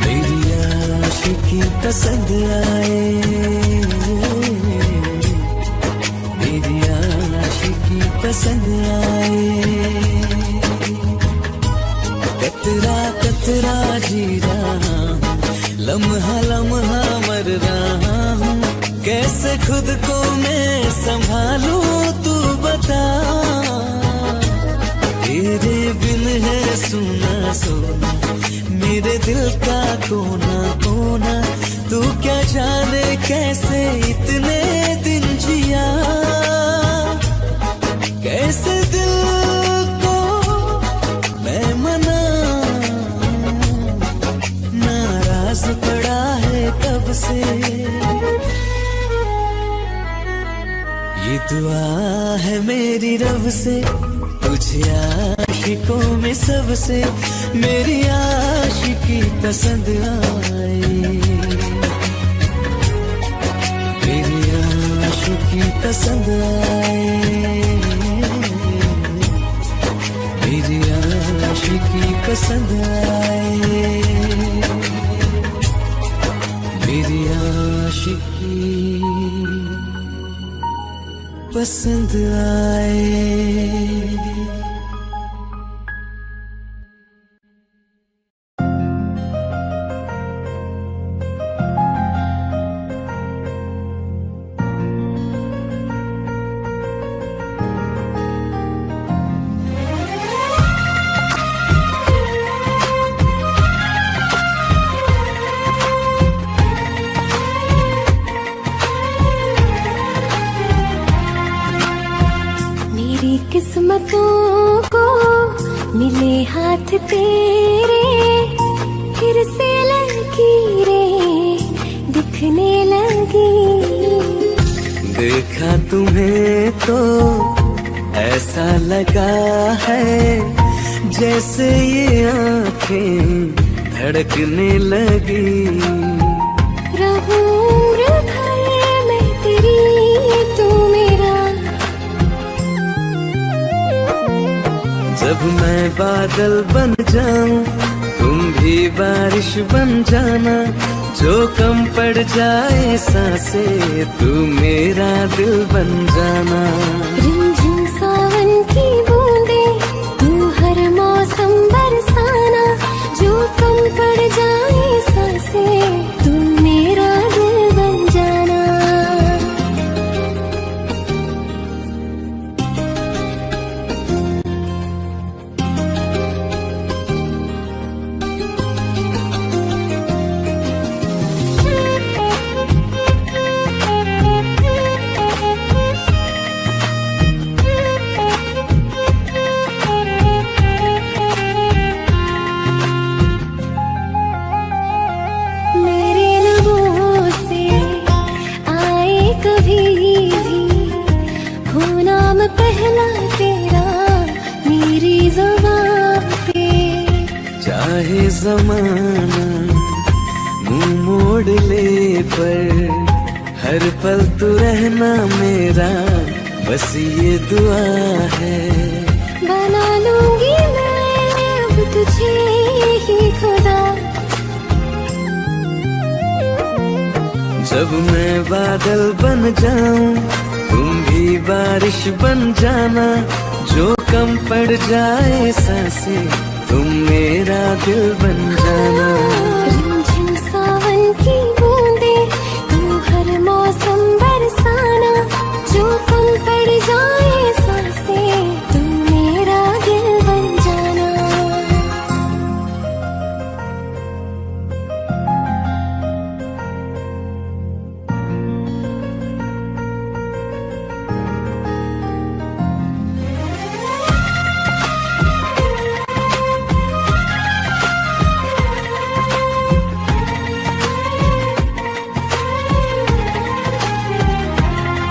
मेरी आशिकी पसंद आए, मेरी आशिकी पसंद आए। कतरा कतरा जी रहा हूँ, लम्हा लम्हा मर रहा हूँ, कैसे खुद को मैं संभालूं तू बता। तेरे बिन है सुना सोना मेरे दिल का कोना कोना, तू क्या जाने कैसे इतने दिन जिया, कैसे दिल को मैं मना, नाराज पड़ा है कब से। ये दुआ है मेरी रब से, तुझे आशिकों में सबसे मेरी आशिकी आशिकी पसंद आए, मेरी आशिकी पसंद आए, मेरी आशिकी पसंद आए, मेरी आशिकी पसंद आए। मेरी किस्मतों को मिले हाथ तेरे, फिर से लकीरें दिखने लगी। देखा तुम्हें तो ऐसा लगा है जैसे ये आंखें धड़कने लगी। रहूं उम्र भर मैं तेरी, तू मेरा। जब मैं बादल बन जाऊं तुम भी बारिश बन जाना, जो कम पड़ जाए सांसें तू मेरा दिल बन जाना। रिमझिम सावन की बूंदें तू हर मौसम बरसाना, जो कम पड़ जाए सांसें तू मेरा दिल बन जाना। मेरे लबों से आए कभी भी हो नाम पहला तेरा मेरी ज़ुबान पे। चाहे जमाना मुंह मोड़ ले पर हर पल तू रहना मेरा, बस ये दुआ है। बना लूंगी मैं अब तुझे ही खुदा। जब मैं बादल बन जाऊं तुम भी बारिश बन जाना, जो कम पड़ जाए सांसें तुम मेरा दिल बन जाना। रिमझिम सावन की बूंदें तू हर मौसम बरसाना, जो कम पड़ जाए सांसें तू मेरा दिल बन जाना।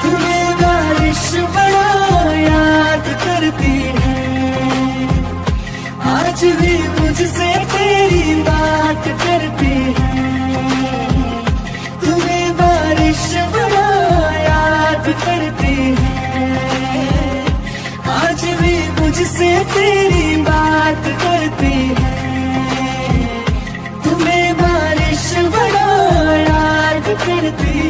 तुम्हें बारिश बड़ा याद करती है, आज भी मुझसे तेरी बात करती है। तुम्हें बारिश बड़ा याद करती है, आज भी मुझसे तेरी बात करती है। तुम्हें बारिश बड़ा याद करती है।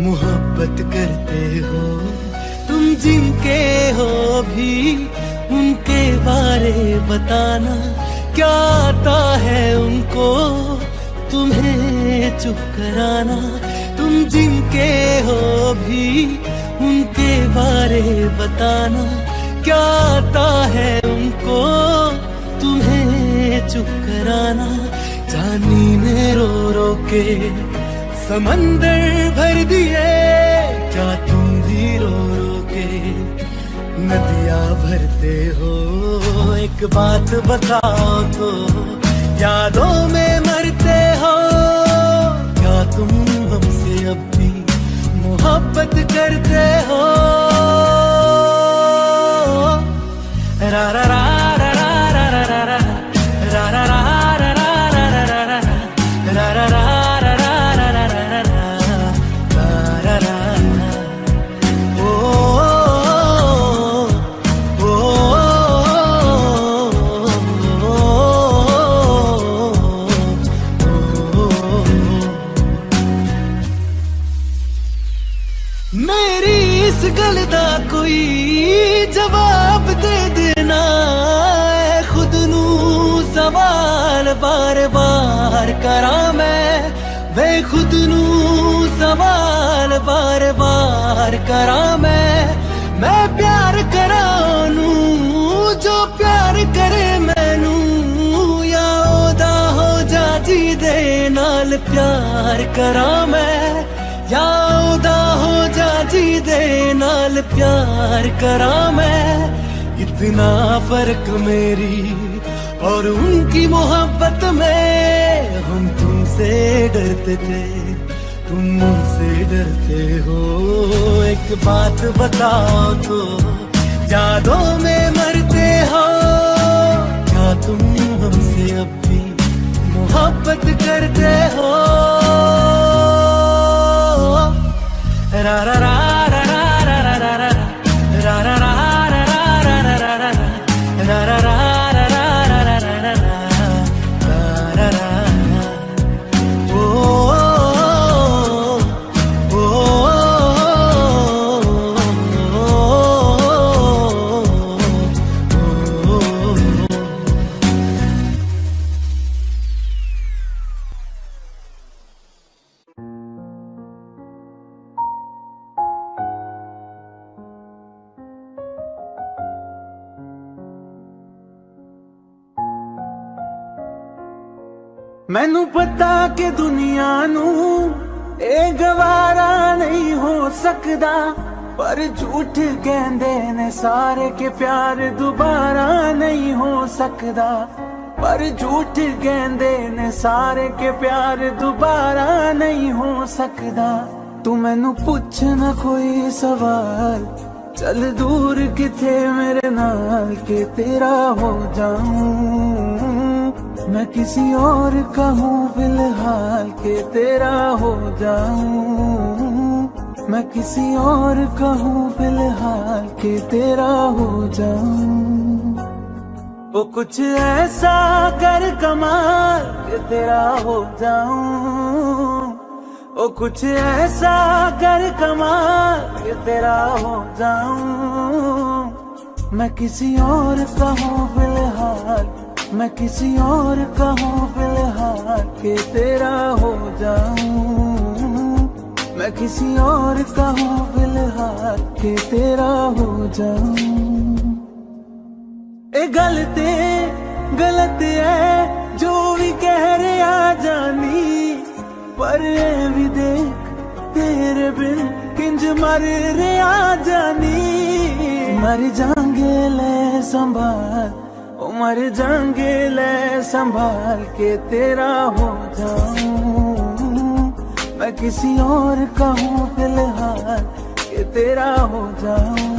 मोहब्बत करते हो तुम जिनके हो भी उनके बारे बताना क्या आता है उनको तुम्हें चुप कराना। तुम जिनके हो भी उनके बारे बताना क्या आता है उनको तुम्हें चुप कराना। जानी ने रो रो के समंदर भर दिए क्या तुम भी रो रो के नदियाँ भरते हो। एक बात बताओ तो यादों में मरते हो क्या तुम हमसे अब भी मोहब्बत करते हो। रा रा रा रा रा रा रा रा रा रा रा मेरी इस गल दा कोई जवाब दे देना खुद नू सवाल बार बार करा मैं वे खुद नू सवाल बार बार करा मैं प्यार करा नू जो प्यार करे मैनू या ओदा हो जा जी दे नाल प्यार करा मैं या ओदा हो जा जी दे नाल प्यार करा मैं। इतना फर्क मेरी और उनकी मोहब्बत में हम तुमसे डरते थे तुम मुझसे डरते हो। एक बात बताओ तो यादों में मरते हो क्या तुम हमसे अब भी मोहब्बत करते हो। रा रा रा रा रा रा रा रा रा रा रा मैनू पता कि दुनिया नू ए गवारा नहीं हो सकदा पर झूठ कहंदे ने सारे के प्यार दोबारा नहीं हो सकदा। पर झूठ कहंदे ने सारे के प्यार दोबारा नहीं हो सकदा। तू मैनू पुछ ना कोई सवाल चल दूर किथे मेरे नाल के तेरा हो जाऊं मैं किसी और का हूँ फिलहाल के तेरा हो जाऊं मैं किसी और का हूँ फिलहाल के तेरा हो जाऊं। वो कुछ ऐसा कर कमाल के तेरा हो जाऊं वो कुछ ऐसा कर कमाल के तेरा हो जाऊं मैं किसी और का हूँ फिलहाल मैं किसी और का हूँ फिलहाल के तेरा हो जाऊं मैं किसी और का हूँ फिलहाल के तेरा हो जाऊं। ए गलत है जो भी कह रहे आ जानी पर ए भी देख तेरे बिन किंज मर रे आ जानी। मर जाएंगे ले संभाल मर जाएंगे ले संभाल के तेरा हो जाऊं मैं किसी और का हूँ फिलहाल के तेरा हो जाऊं।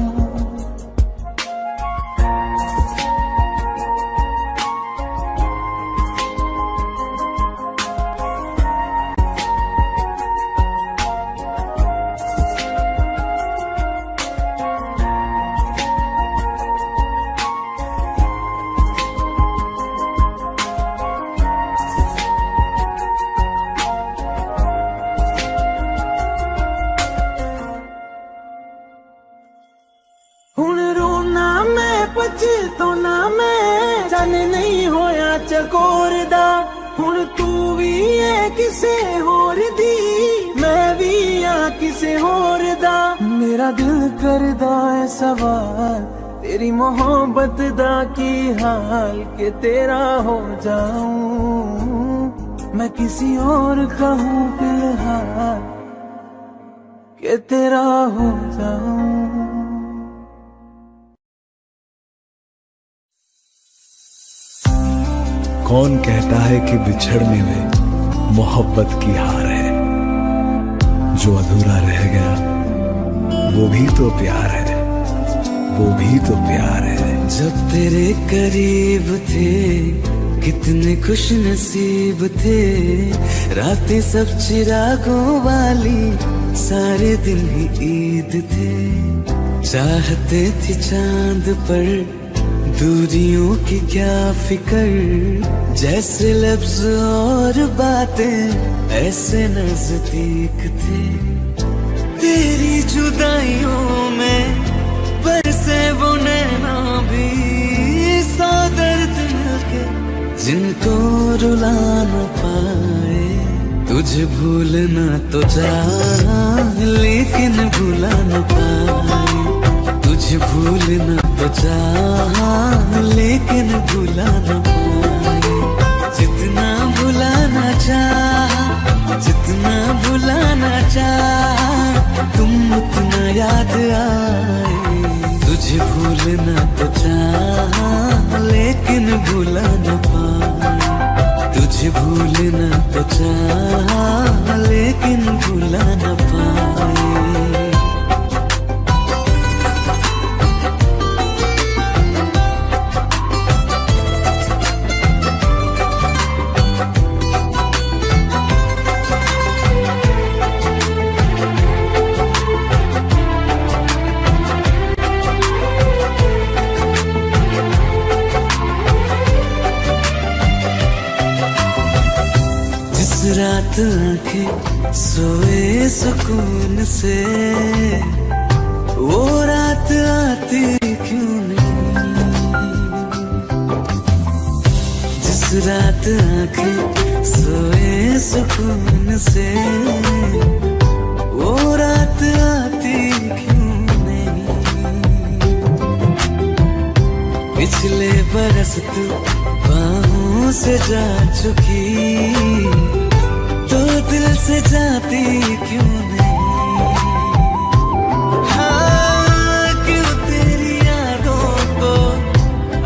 बचे तो ना मैं चन नहीं होया चकोरदा हुण तू भी है किसे होर दी मैं भी आ किसे होर दा मेरा दिल करदा है सवाल तेरी मोहब्बत दा की हाल के तेरा हो जाऊं मैं किसी और का हूँ फिलहाल के तेरा हो जाऊं। कौन कहता है कि बिछड़ने में मोहब्बत की हार है, जो अधूरा रह गया वो भी तो प्यार है, वो भी तो प्यार है। जब तेरे करीब थे कितने खुश नसीब थे, रातें सब चिरागों वाली सारे दिन ही ईद थे। चाहते थे चांद पर दूरियों की क्या फिकर, जैसे लफ्ज और बातें ऐसे नजदीक थे। तेरी जुदाइयों में बरसे वो नैना भी सौ दर्द मिलके जिनको रुला न पाए। तुझे भूलना तो चाह लेकिन भुला न पाए, तुझे भूलना तो चाह लेकिन भुला न पाए। जितना भुलाना चाह जितना भुलाना चाह तुम उतना याद आए। तुझे भूलना तो चाह लेकिन भुला न पाए, तुझे भूलना तो चाह लेकिन भुला न पाए। रात आंखें सोए सुकून से वो रात आती क्यों नहीं। जिस रात आंखें सोए सुकून से वो रात आती क्यों नहीं। पिछले बरस तू बाहों से जा चुकी तो दिल से जाती क्यों नहीं। हाँ क्यों तेरी यादों को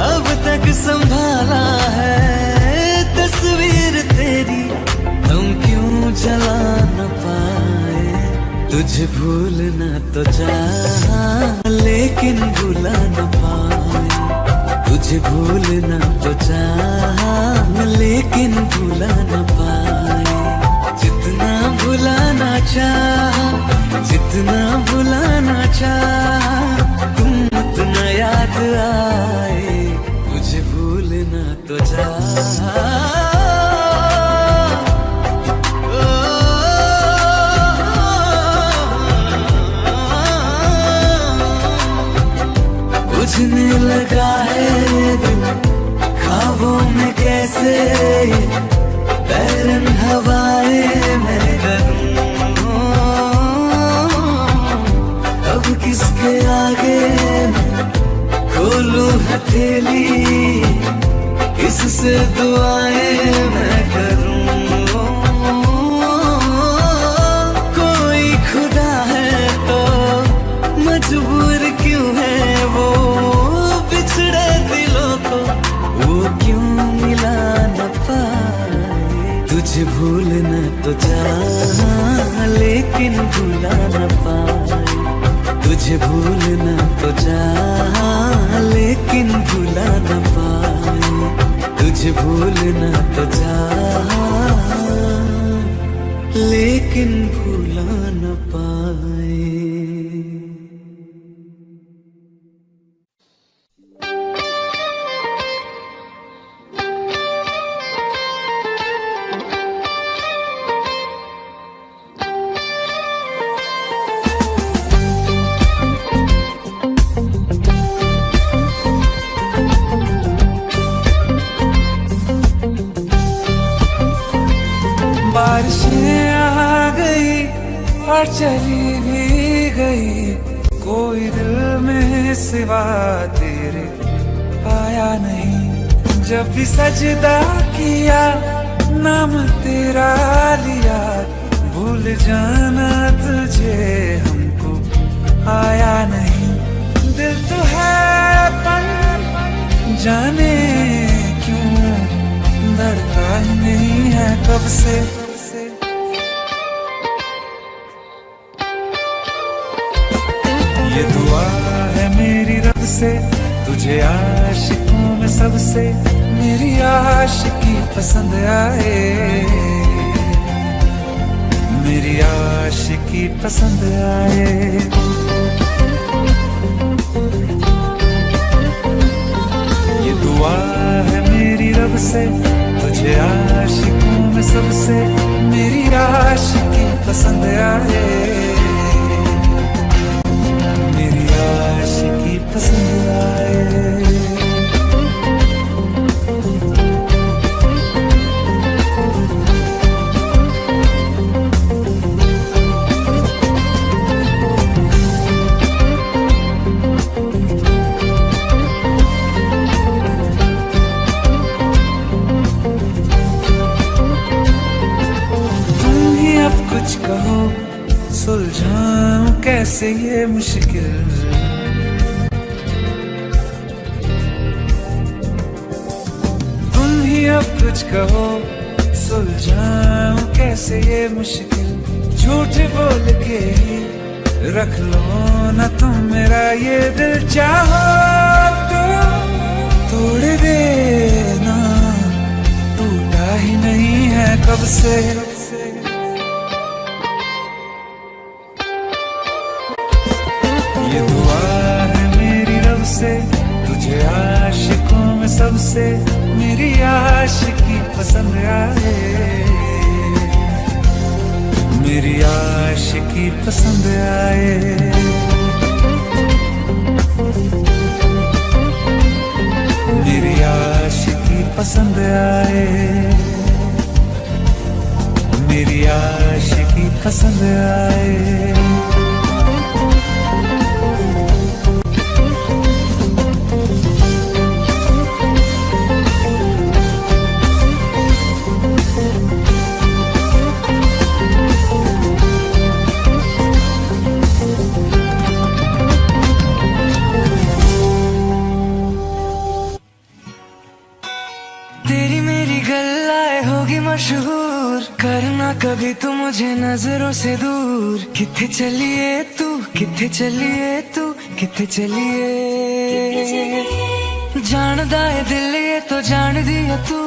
अब तक संभाला है, तस्वीर तेरी हम क्यों जला न पाए। तुझे भूलना तो चाह लेकिन भुला न पाए, तुझे भूलना तो चाह लेकिन भुला न पाए। जितना भुलाना चाह जितना भुलाना चाह तुम उतना याद आए। तुझे भूलना तो चाह बुझने लगा है दिल ख्वाबों में कैसे, बैरन हवाएं मैं करूं अब किसके आगे खोलूं हथेली, किससे दुआएं मैं करूं। कोई खुदा है तो मजबूर क्यों है वो, बिछड़े दिलों को वो क्यों मिला न पाए। तुझे भूलना तो चाह लेकिन भुला न पाए, तुझे भूलना तो चाह लेकिन भुला न पाए। तुझे भूलना तो चाह लेकिन भुला न पाए। बार चली भी गई, कोई दिल में सिवा तेरे आया नहीं। जब भी सजदा किया, नाम तेरा लिया, भूल जाना तुझे हमको आया नहीं। दिल तो है पर जाने क्यों धड़का ही नहीं है कब से। ये दुआ है मेरी रब से, तुझे आशिकों में सबसे मेरी आशिकी पसंद आए, मेरी आशिकी पसंद आए। ये दुआ है मेरी रब से, तुझे आशिकों में सबसे मेरी आशिकी पसंद आए, मेरी आशिकी पसंद आए। कुछ कहो, सुलझाऊं कैसे ये मुश्किल। तुम ही अब कुछ कहो, सुलझाऊं कैसे ये मुश्किल। झूठ बोल के ही रख लो ना तुम मेरा ये दिल, चाहो तो तोड़ देना, टूटा ही नहीं है कब से। ये दुआ है मेरी रब से, तुझे आशिकों में सबसे मेरी आशिकी पसंद आए, मेरी आशिकी पसंद आए। मेरी आशिकी पसंद आए, मेरी आशिकी पसंद आए। तेरी मेरी गल्लाए होगी मशहूर, करना कभी तू मुझे नजरों से दूर। किथे चलिए तू, किथे चलिए तू, किथे चलिए। जानदा है दिल ये तो जान दिया तू,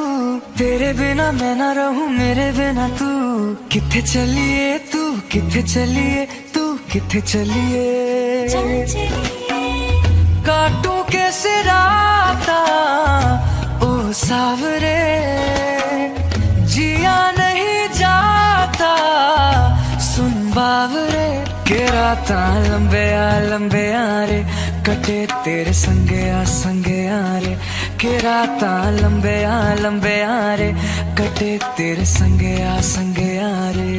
तेरे बिना मैं ना रहूं मेरे बिना तू। किथे चलिए तू, किथे चलिए तू, किथे चलिए। काटू कैसे राता ओ सावरे, जिया नहीं जाता सुन बावरे। के राता लंबे आ रे, कटे तेरे संगे आ रे। के राता लंबे आ रे, कटे तेरे संगे आ रे।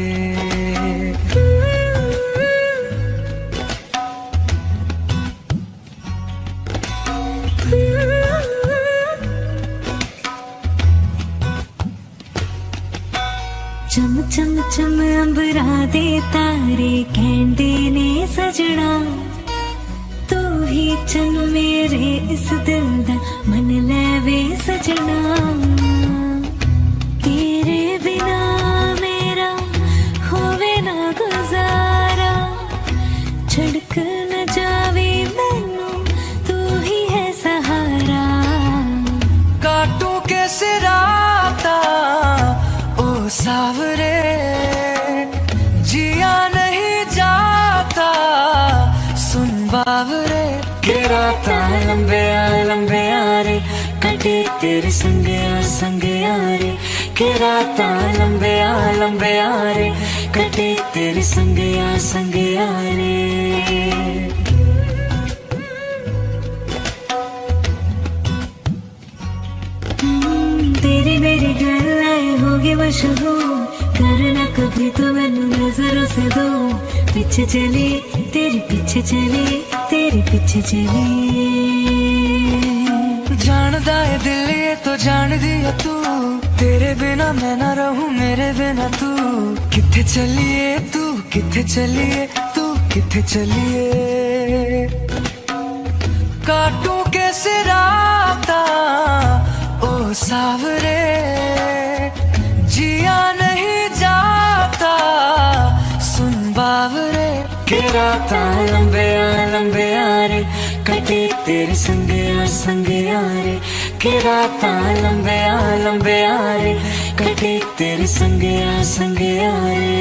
चम चम चम अंबरा दे तारे कहंदे ने सजना, तू ही चन मेरे इस दिल दा मन लेवे सजना। तेरे बिना मेरा होवे ना गुजारा, छड़क न जावे मैनू तू ही है सहारा। काटू कैसे राता ओ सावरे, जिया नहीं जाता सुन बावरे। के राता लंबे आ रे, कटे तेरे संगे आ रे। के राता लंबे आ रे, कटे तेरे संगे आ रे। तेरी मेरी गल्लाए होगी मशहूर, करना कभी तो मैनू नजरों से दूर। पीछे चली, तेरे पीछे चली, तेरे पीछे चली। जानदा है दिल ये तो जान दिया तू, तेरे बिना मैं ना रहूं मेरे बिना तू। किथे चलिए तू, किथे चलिए तू, किथे चलिए। काटूं कैसे राता ओ सावरे, जिया नहीं जाता सुन बावरे। के राता लंबे यारे कटे तेरे संगे यारे। के राता लंबे यारे कटे तेरे संगे यारे।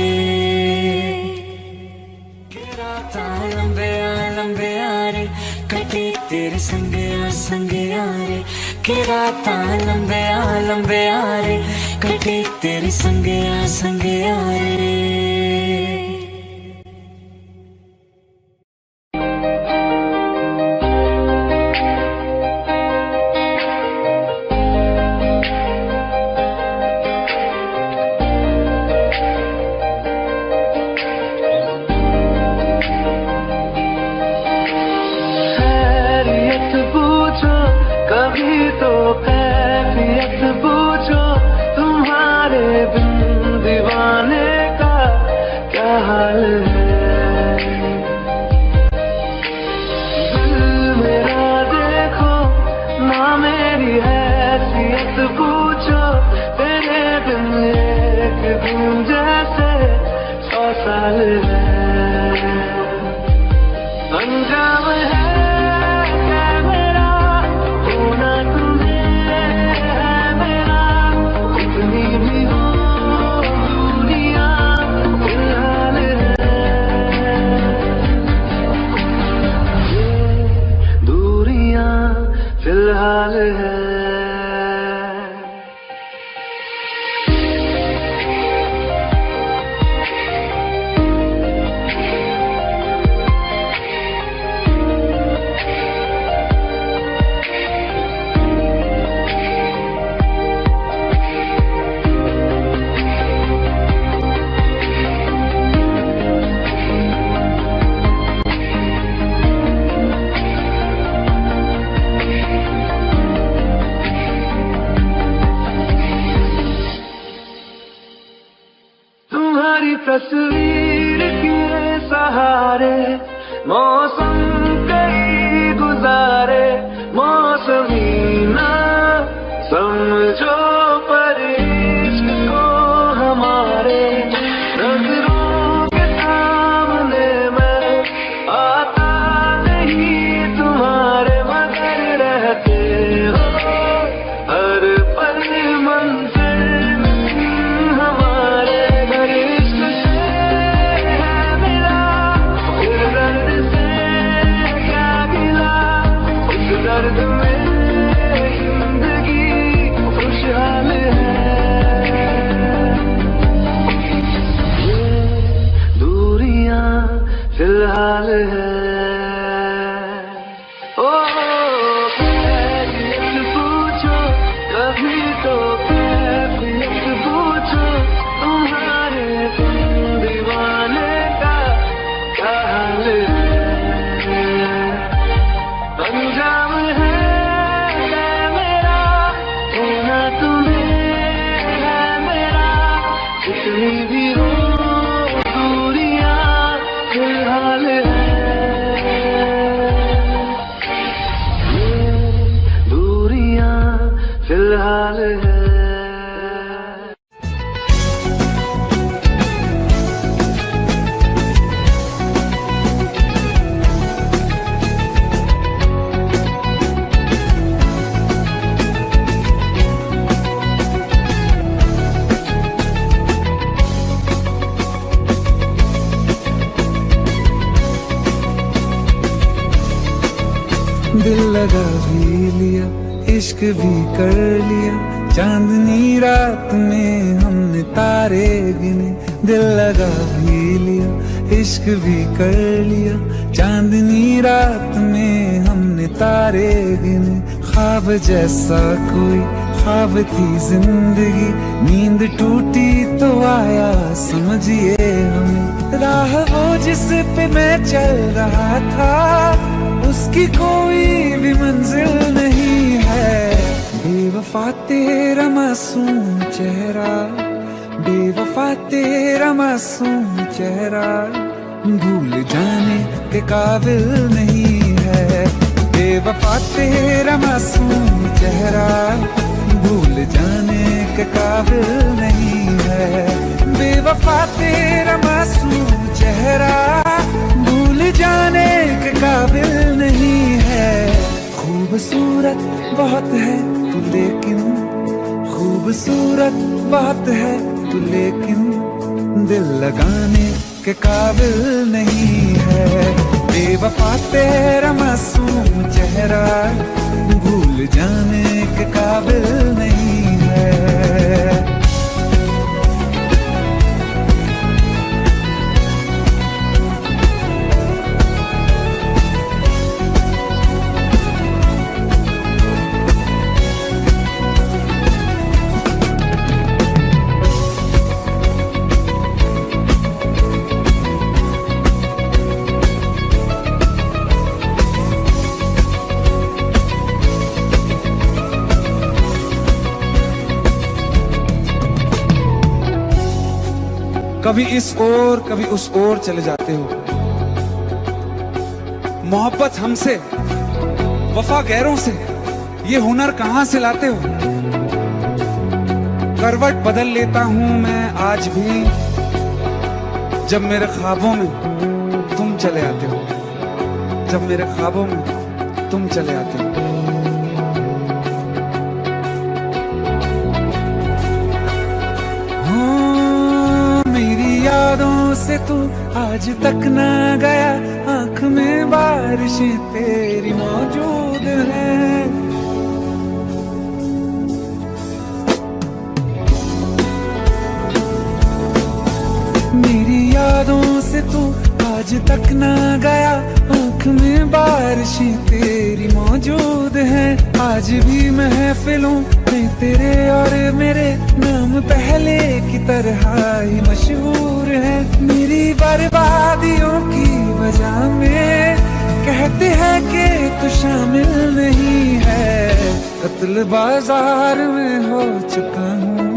के राता लंबे यारे कटे तेरे संगे यारे। के राता लंबे यारे कटे तेरे संगे यारे। तस्वीर के सहारे मौसम कई गुजारे। मौसमी ना समझो पर इश्क को हमारे। नजरों के सामने मैं आता नहीं तुम्हारे, मगर रहते हो हर पल मंजिल हमारे। दर्द में जिंदगी खुशहाल है। ये दूरियां फिलहाल है। ओ कैफियत पूछो कभी तो कैफियत पूछो, तुम्हारे दीवाने का क्या हाल है। अंजाम है मेरा होना तुम्हें है मेरा, जितनी भी हो दूरियां फिलहाल है। ये दूरियां फिलहाल है। दिल लगा भी लिया, इश्क भी कर लिया, चांदनी रात में हमने तारे गिने। दिल लगा भी लिया, इश्क भी कर लिया, चांदनी रात में हमने तारे गिने। ख्वाब जैसा कोई ख्वाब थी जिंदगी, नींद टूटी तो आया समझिए हमें। राह वो जिस पे मैं चल रहा था, उसकी कोई भी मंजिल नहीं है। बेवफा तेरा मासूम चेहरा, बेवफा तेरा मासूम चेहरा, भूल जाने के काबिल नहीं है। बेवफा तेरा मासूम चेहरा, भूल जाने के काबिल नहीं है। बेवफा तेरा मासूम चेहरा, भूल जाने के काबिल नहीं है। खूबसूरत बहुत है तू लेकिन, खूबसूरत बहुत है तू लेकिन, दिल लगाने के काबिल नहीं है। बेवफा तेरा मासूम चेहरा, भूल जाने के काबिल नहीं है। कभी इस ओर कभी उस ओर चले जाते हो। मोहब्बत हमसे, वफा गैरों से, ये हुनर कहां से लाते हो। करवट बदल लेता हूं मैं आज भी, जब मेरे ख्वाबों में तुम चले आते हो, जब मेरे ख्वाबों में तुम चले आते हो। यादों से तू आज तक ना गया, आंख में बारिशें तेरी मौजूद हैं। मेरी यादों से तू आज तक ना गया, आंख में बारिशें तेरी मौजूद हैं। आज भी महफिलों में तेरे और मेरे नाम पहले की तरह ही मशहूर है। मेरी बर्बादियों की वजह में कहते हैं कि तू शामिल नहीं है। कत्ल बाजार में हो चुका हूँ,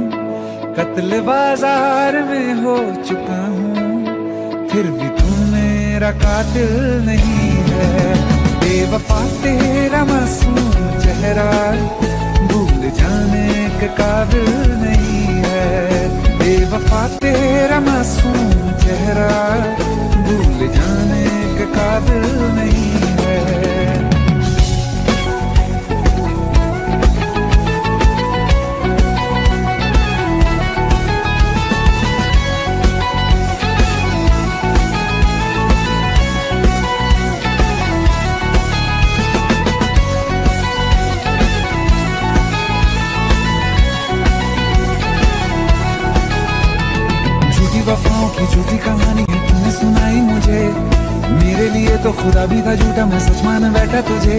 कत्ल बाजार में हो चुका हूँ, फिर भी तू मेरा कातिल नहीं है। बेवफा तेरा मासूम चेहरा, भूल जाने के काबिल नहीं है। बेवफा तेरा मासूम चेहरा, भूल जाने के काबिल नहीं है। वफाओं की झूठी कहानी है तूने सुनाई मुझे, मेरे लिए तो खुदा भी था झूठा, मैं सच मान बैठा तुझे।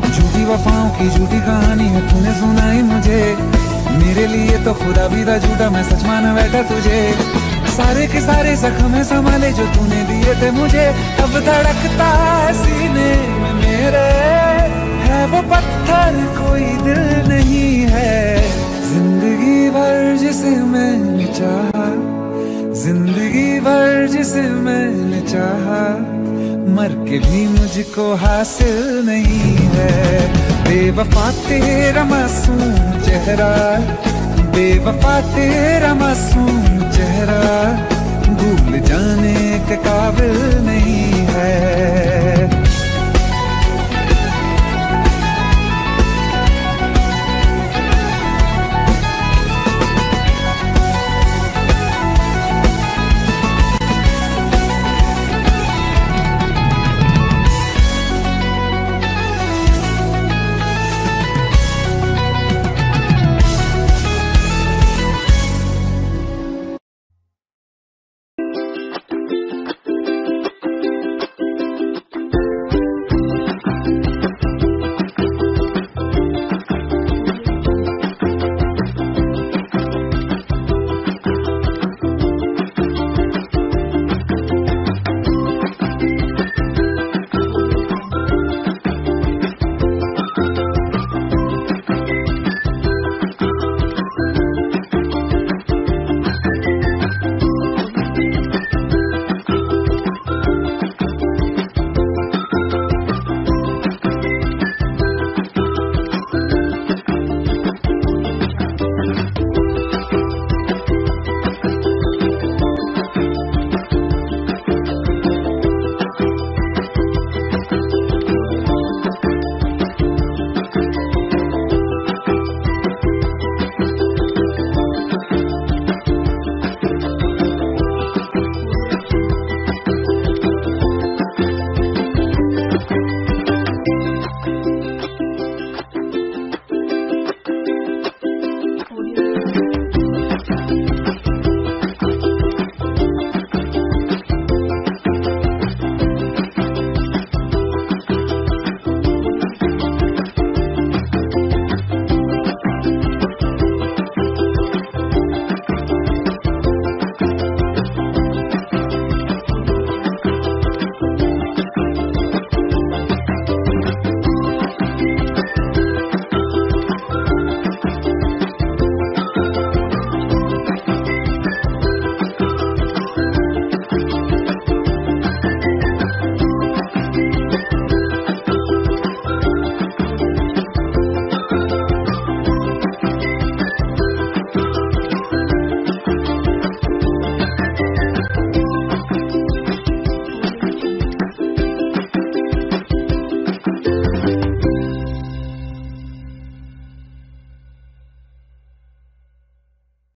झूठी वफाओं की झूठी कहानी है तूने सुनाई मुझे, मेरे लिए तो खुदा भी था झूठा, मैं सच मान बैठा तुझे। सारे के सारे जख्म संभाले जो तूने दिए थे मुझे, अब धड़कता सीने में मेरे है वो पत्थर, कोई दिल नहीं है। जिंदगी भर जिसे मैंने चाहा, जिंदगी भर जिसे मैंने चाहा, मर के भी मुझको हासिल नहीं है। बेवफा तेरा मासूम चेहरा, बेवफा तेरा मासूम चेहरा, भूल जाने के काबिल नहीं है।